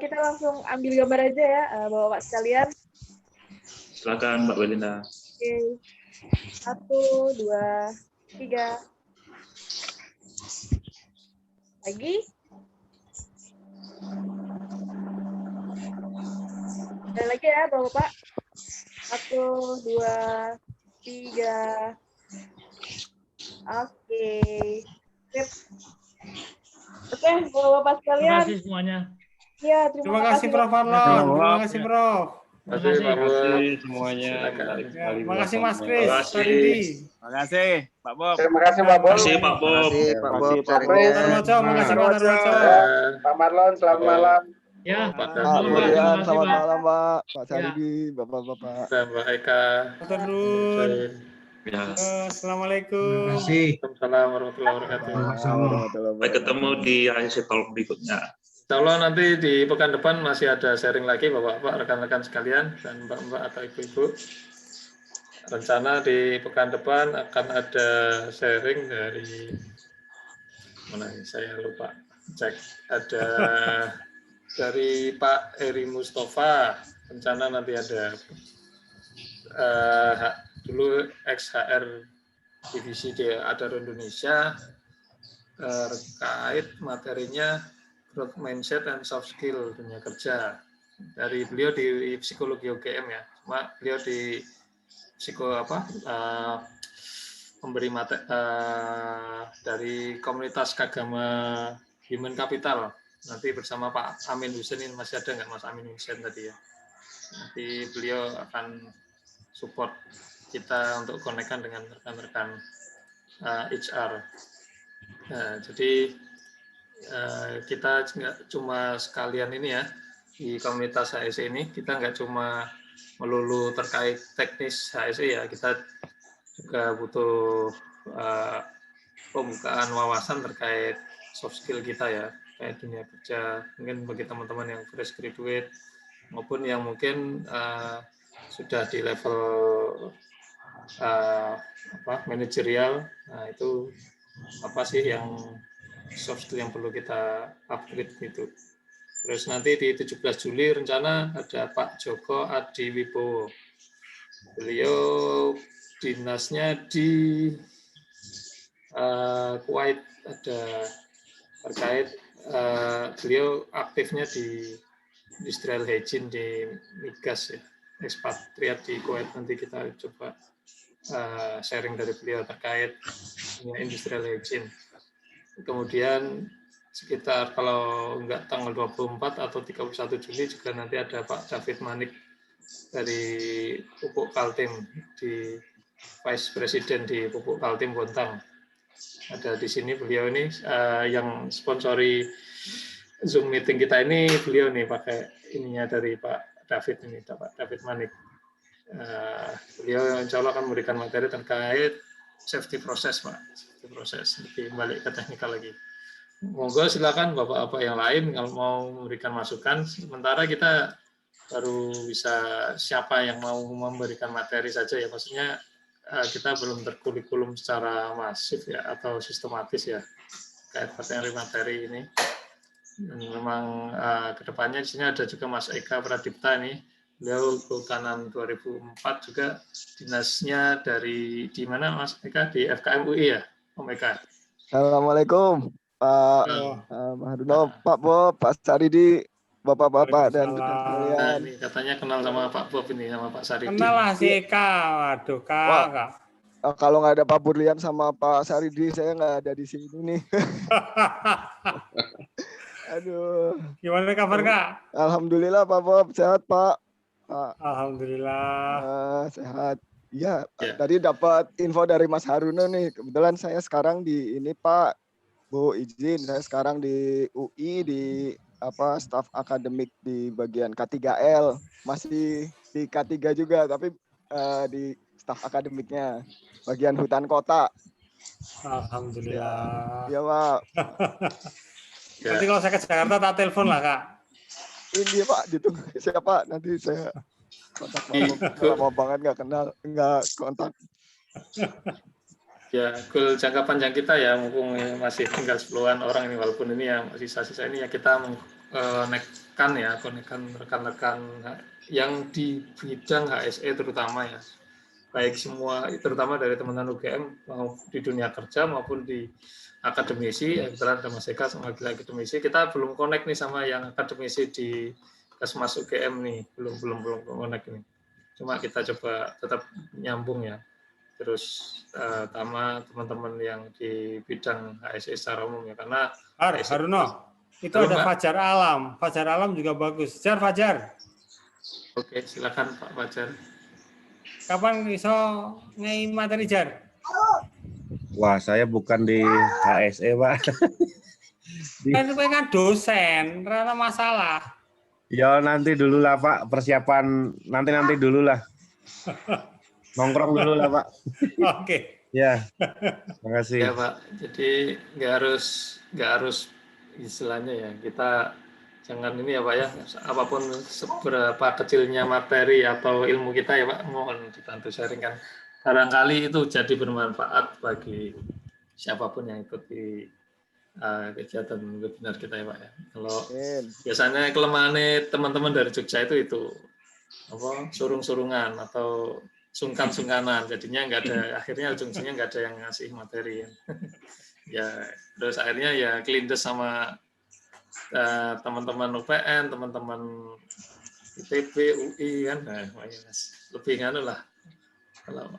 kita langsung ambil gambar aja ya, Bapak-Bapak sekalian. Silakan Mbak Belinda. Oke, 1, 2, 3. Lagi. Dan lagi ya, Bapak-Bapak. 1, 2, 3. Oke. Sip. Oke, Bapak-Bapak sekalian. Terima kasih semuanya. Ya, Terima kasih Prof. Marlon. Terima kasih Prof. Terima kasih semuanya. Ya, terima kasih Mas Kris. Terima kasih Pak Bob. Terima kasih Pak Bob. Terima kasih Pak Bob. Pak Bob. Pak Tarwoco, makasih Pak Tarwoco. Pak Marlon, selamat malam. Ya, Pak Bulian, kasih, selamat Pak. malam Pak. Pak Ya. Saridi, Bapak-Bapak. Mbak Eka. Turun. Ya. Assalamualaikum. Terima kasih. Waalaikumsalam warahmatullahi wabarakatuh. Sampai ketemu di IC Talk berikutnya. Insya Allah nanti di pekan depan masih ada sharing lagi Bapak-Bapak, rekan-rekan sekalian, dan Mbak-Mbak atau Ibu-Ibu. Rencana di pekan depan akan ada sharing dari, mana ini, saya lupa cek, ada dari Pak Eri Mustafa, rencana nanti ada dulu ex-HR Divisi Adaro Indonesia, terkait materinya growth mindset and soft skill dunia kerja. Dari beliau di psikologi UGM ya, cuma beliau di memberi materi dari komunitas Kagama Human Capital. Nanti bersama Pak Amin Hussein, ini masih ada nggak Mas Amin Hussein tadi ya? Nanti beliau akan support kita untuk konekkan dengan rekan-rekan HR. Nah, jadi kita nggak cuma sekalian ini ya, di komunitas HSE ini kita nggak cuma melulu terkait teknis HSE ya, kita juga butuh pembukaan wawasan terkait soft skill kita ya, kayak dunia kerja, mungkin bagi teman-teman yang fresh graduate maupun yang mungkin sudah di level manajerial. Nah, itu apa sih yang soft skill yang perlu kita upgrade gitu. Terus nanti di 17 Juli rencana ada Pak Joko Adiwibowo. Beliau dinasnya di Kuwait, ada terkait beliau aktifnya di industrial hygiene di migas ya, ekspatriat di Kuwait. Nanti kita coba sharing dari beliau terkait industrial hygiene. Kemudian sekitar kalau enggak tanggal 24 atau 31 Juli juga nanti ada Pak David Manik dari Pupuk Kaltim, di Vice President di Pupuk Kaltim Bontang. Ada di sini beliau ini yang sponsori Zoom meeting kita ini, beliau nih pakai ininya dari Pak David ini, Pak David Manik. Beliau insya Allah akan memberikan materi terkait safety proses, Pak. Safety proses, lebih balik ke teknikal lagi. Monggo silakan Bapak-Bapak yang lain kalau mau memberikan masukan. Sementara kita baru bisa siapa yang mau memberikan materi saja ya, maksudnya kita belum terkurikulum secara masif ya atau sistematis ya terkait materi ini. Dan memang kedepannya di sini ada juga Mas Eka Pradipta nih, beliau kehutanan 2004 juga, dinasnya dari di mana Mas Eka, di FKM UI ya, Om Eka. Assalamualaikum Pak Mahaduno, Pak Bob, Pak Saridi, Bapak-bapak dan kemuliaan. Nah, ini katanya kenal sama Pak Bob ini, sama Pak Saridi. Kenal lah si Eka, waduh Kak. Kalau nggak ada Pak Burlian sama Pak Saridi, saya nggak ada di sini nih. Aduh. Gimana kabar Kak? Alhamdulillah Pak Bob, sehat Pak. Alhamdulillah. Sehat. Iya, tadi dapat info dari Mas Haruno nih. Kebetulan saya sekarang di ini Pak, Bu izin, saya sekarang di UI di staf akademik di bagian K3L, masih di K3 juga, tapi di staf akademiknya bagian hutan kota. Alhamdulillah. Ya Pak. Nanti kalau saya ke Jakarta tak telepon lah Kak. Ini Pak, ditunggu siapa? Nanti saya kontak Pak. Lama banget nggak kenal, nggak kontak. Ya, goal jangka panjang kita ya, mumpung masih tinggal 10-an orang ini, walaupun ini ya sisa-sisa ini ya kita konekkan rekan-rekan yang di bidang HSE terutama ya, baik semua, terutama dari teman-teman UGM mau di dunia kerja maupun di akademisi, ya kebetulan ada Mas Eka sama akademisi, kita belum connect nih sama yang akademisi di Kesmas UGM nih, belum connect nih. Cuma kita coba tetap nyambung ya. Terus sama teman-teman yang di bidang HSE secara umum ya, karena Haruno, itu halo, ada Mbak. Fajar Alam juga bagus. Fajar. Oke, silakan Pak Fajar. Kapan iso ngei materi Jar? Wah, saya bukan di HSE, Pak. Kan dosen, rana masalah. Ya nanti dulu lah, Pak. Persiapan nanti dulu lah. Nongkrong dulu lah, Pak. Oke. Ya, makasih. Ya Pak, jadi nggak harus istilahnya ya, kita jangan ini ya Pak ya, apapun seberapa kecilnya materi atau ilmu kita ya Pak, mohon dibantu sharingkan. Barangkali itu jadi bermanfaat bagi siapapun yang ikuti kegiatan webinar kita ya Pak ya. Kalau biasanya kelemahannya teman-teman dari Jogja itu apa, surung-surungan atau sungkan-sungkanan, jadinya nggak ada, akhirnya ujung-ujungnya nggak ada yang ngasih materi ya, terus akhirnya ya kelindes sama teman-teman UPN, teman-teman ITB, UI kan, nah, lebih nganu lah. Kalau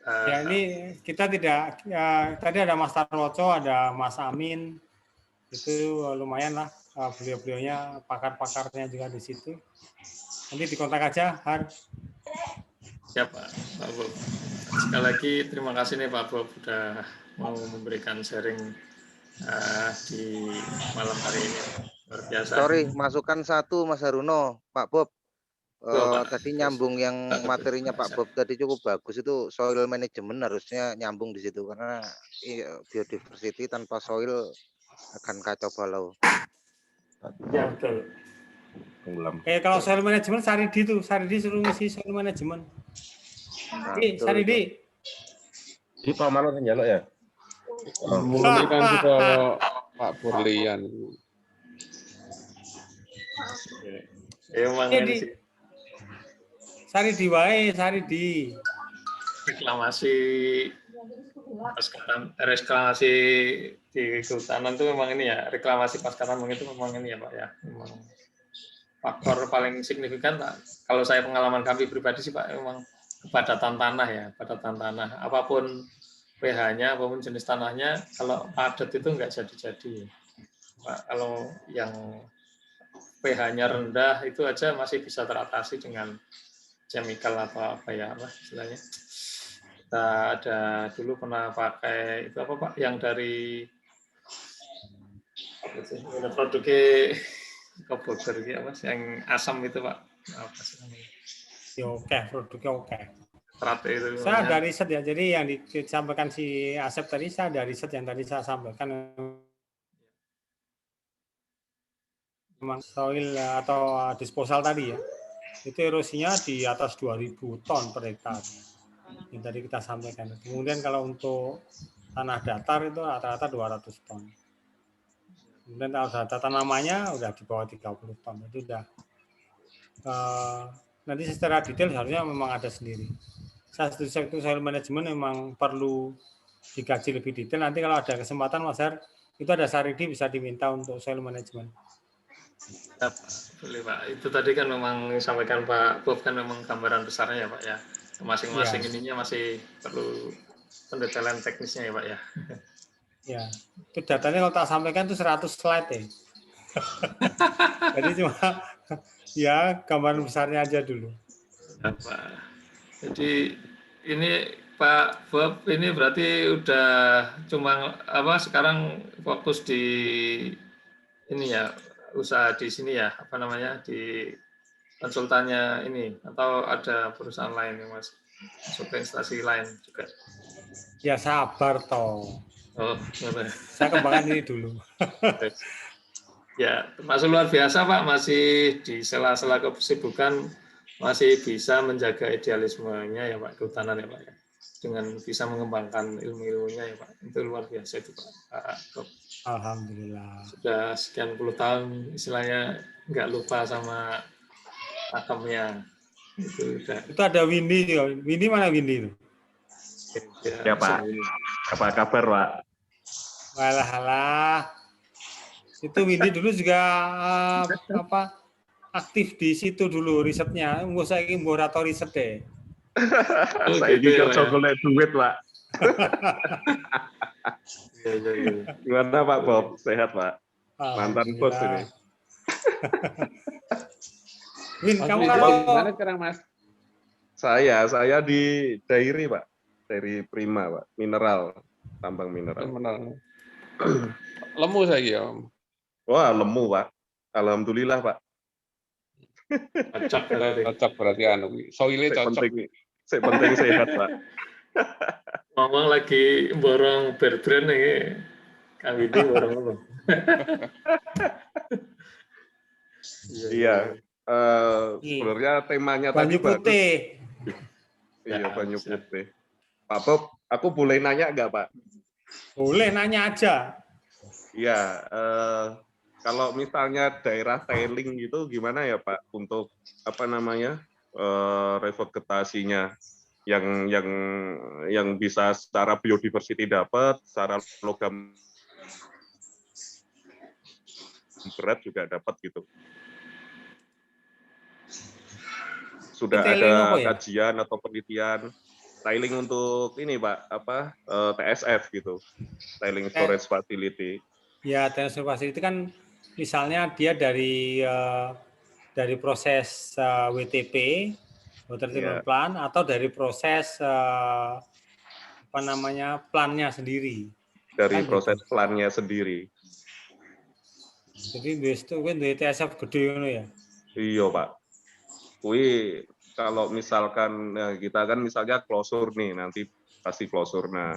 ya ini kita tidak, tadi ada Mas Tarwoco, ada Mas Amin, itu lumayan lah, beliau-beliaunya pakar-pakarnya juga di situ. Nanti dikontak aja, Har. Siap Pak Bob. Sekali lagi terima kasih nih Pak Bob sudah mau memberikan sharing di malam hari ini. Luar biasa. Sorry, masukan satu Mas Haruno, Pak Bob. Pak. Tadi nyambung yang materinya Pak Bob tadi cukup bagus, itu soil management harusnya nyambung di situ, karena biodiversity tanpa soil akan kacau balau. Ya betul. Kalau soil management Saridi suruh ngisi soil management. Saridi. Di Pak Mano Senjaluk ya? Ini kan juga Pak Burlian. Saridi wae, Saridi. Reklamasi di kehutanan itu memang ini ya, reklamasi pasca tambang itu memang ini ya Pak ya, memang faktor paling signifikan Pak. Kalau saya pengalaman kami pribadi sih Pak, memang kepadatan tanah ya, padatan tanah. Apapun pH-nya, apapun jenis tanahnya, kalau padat itu nggak jadi-jadi. Pak, kalau yang pH-nya rendah itu aja masih bisa teratasi dengan chemical atau apa ya, apa istilahnya. Kita ada dulu pernah pakai itu apa Pak, yang dari produknya Koboger gitu apa, yang asam itu Pak, apa sih namanya? Ya oke, produknya oke. Itu saya ada riset ya, jadi yang disampaikan si Asep tadi, saya ada riset yang tadi saya sampaikan, memang soil atau disposal tadi ya, itu erosinya di atas 2.000 ton per hektar yang tadi kita sampaikan. Kemudian kalau untuk tanah datar itu rata-rata 200 ton. Kemudian kalau data tanamannya udah di bawah 30 ton, itu udah nanti secara detail harusnya memang ada sendiri. Saya setuju itu soil management memang perlu dikaji lebih detail. Nanti kalau ada kesempatan Mas Har, itu ada Saridi bisa diminta untuk soil management. Boleh Pak. Itu tadi kan memang disampaikan Pak Bob kan memang gambaran besarnya ya Pak ya. Masing-masing ininya masih perlu pendetailan teknisnya ya Pak ya. Ya, itu datanya kalau tak sampaikan itu 100 slide ya. Jadi cuma ya gambaran besarnya aja dulu. Apa? Jadi ini Pak Bob ini berarti udah cuma apa sekarang fokus di ini ya, usaha di sini ya, apa namanya, di konsultannya ini, atau ada perusahaan lain yang masuk ke instansi lain juga? Ya sabar toh. Oh, saya kembangkan ini dulu. Ya, termasuk luar biasa Pak, masih di sela-sela kesibukan masih bisa menjaga idealismenya ya Pak, kehutanan ya Pak. dengan bisa mengembangkan ilmu-ilmunya ya Pak. Itu luar biasa itu Pak. Alhamdulillah. Sudah sekian puluh tahun istilahnya nggak lupa sama pakemnya. Itu ada Windy juga. Windy mana Windy itu? Ya Pak. Apa kabar Pak? Walah. Itu Windy dulu juga aktif di situ dulu risetnya. Nggak usah ingin atau riset deh. Saya juga coba duit Pak. Gimana Pak Bob? Sehat Pak? Mantan bos ini. Win, kamu kalau mana sekarang Mas? Saya di Dairi Pak. Dairi Prima Pak. Mineral, tambang mineral. Lemu saya Om. Wah, lemu Pak. Alhamdulillah Pak. Cocok berarti soilnya cocok. Penting sehat Pak. Ngomong lagi borong berbrand nih. Kang Widi borong apa? Iya. Sebenarnya temanya Banyu tadi putih. Iya, banyu putih. Pak Bob, aku boleh nanya nggak Pak? Boleh, nanya aja. Iya, kalau misalnya daerah tailing gitu gimana ya Pak untuk apa namanya revegetasinya yang bisa secara biodiversity dapat, secara logam berat juga dapat gitu. Sudah ada kajian atau penelitian tailing untuk ini Pak TSF gitu, tailing storage facility. Ya, tailing storage facility kan misalnya dia dari proses WTP, water treatment plant, atau dari proses plannya sendiri. Dari kan proses gitu. plannya sendiri. Jadi itu kan dari TSF gede ngono ya. Iya Pak. Kalau misalkan kita kan misalnya closure nih, nanti pasti closure. Nah,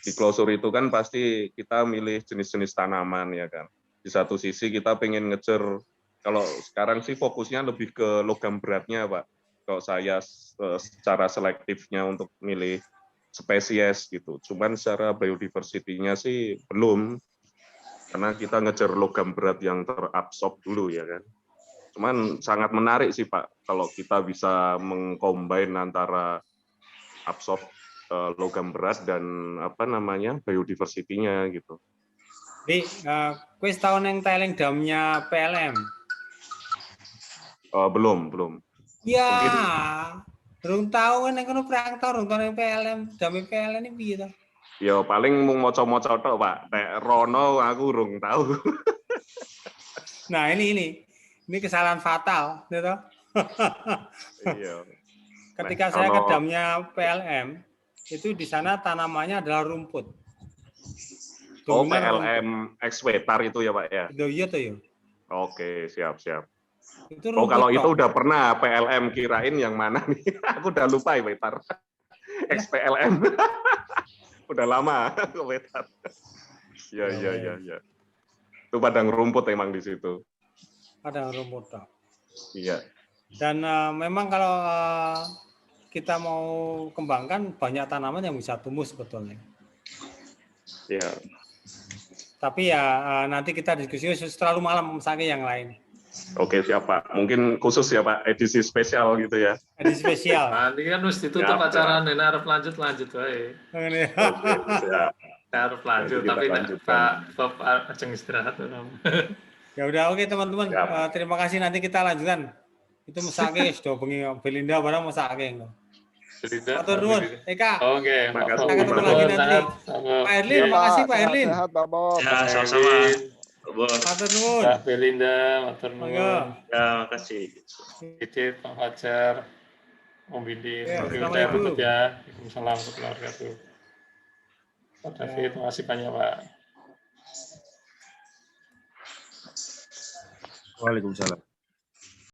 di closure itu kan pasti kita milih jenis-jenis tanaman ya kan. Di satu sisi kita pengen ngejar, kalau sekarang sih fokusnya lebih ke logam beratnya Pak. Kalau saya secara selektifnya untuk milih spesies gitu. Cuman secara biodiversity-nya sih belum. Karena kita ngejar logam berat yang terabsorb dulu ya kan. Cuman sangat menarik sih Pak kalau kita bisa mengcombine antara absorb logam berat dan biodiversity-nya gitu. Di kuis tahun yang tailing damnya PLM. Belum. Ya, belum tahu kan yang perang tahun yang PLM, damnya PLM ini piye to? Ya paling mau moco-moco tok Pak. Nek Rono aku urung tahu. Nah, ini kesalahan fatal, gitu. Iya. Ketika saya ke damnya PLM, itu di sana tanamannya adalah rumput. PLM Exwetar itu ya Pak ya? Iya tuh ya. Oke, siap. Itu kalau itu udah pernah PLM, kirain yang mana nih? Aku udah lupa ya Wetar. XPLM. Udah lama Wetar. Iya. Itu padang rumput emang di situ. Padang rumput toh. Iya. Dan memang kalau kita mau kembangkan banyak tanaman yang bisa tumbuh sebetulnya. Iya. Tapi ya nanti kita diskusi terlalu malam misalnya yang lain. Oke, siap Pak. Mungkin khusus ya Pak, edisi spesial gitu ya. Edisi spesial. Nanti kan harus ditutup acara nih, harus lanjut wae. Siap. Harus lanjut, tapi Pak Bob ajeng istirahat. Ya udah, oke teman-teman. Terima kasih, nanti kita lanjutkan. Itu mesake sudah bengi Belinda barang mesake. Matur nuwun, Eka. Oke, makasih. Kita ketemu lagi nanti. Pak Erlin, makasih Pak Erlin. Sehat Pak Bob. Ya, sama-sama. Matur nuwun. Mbak Belinda, matur nuwun. Ya, makasih. Didit, Pak Fajar, Om Bindi. Assalamualaikum. Ya, Waalaikumsalam warahmatullahi wabarakatuh. Pak David, terima kasih banyak Pak. Waalaikumsalam.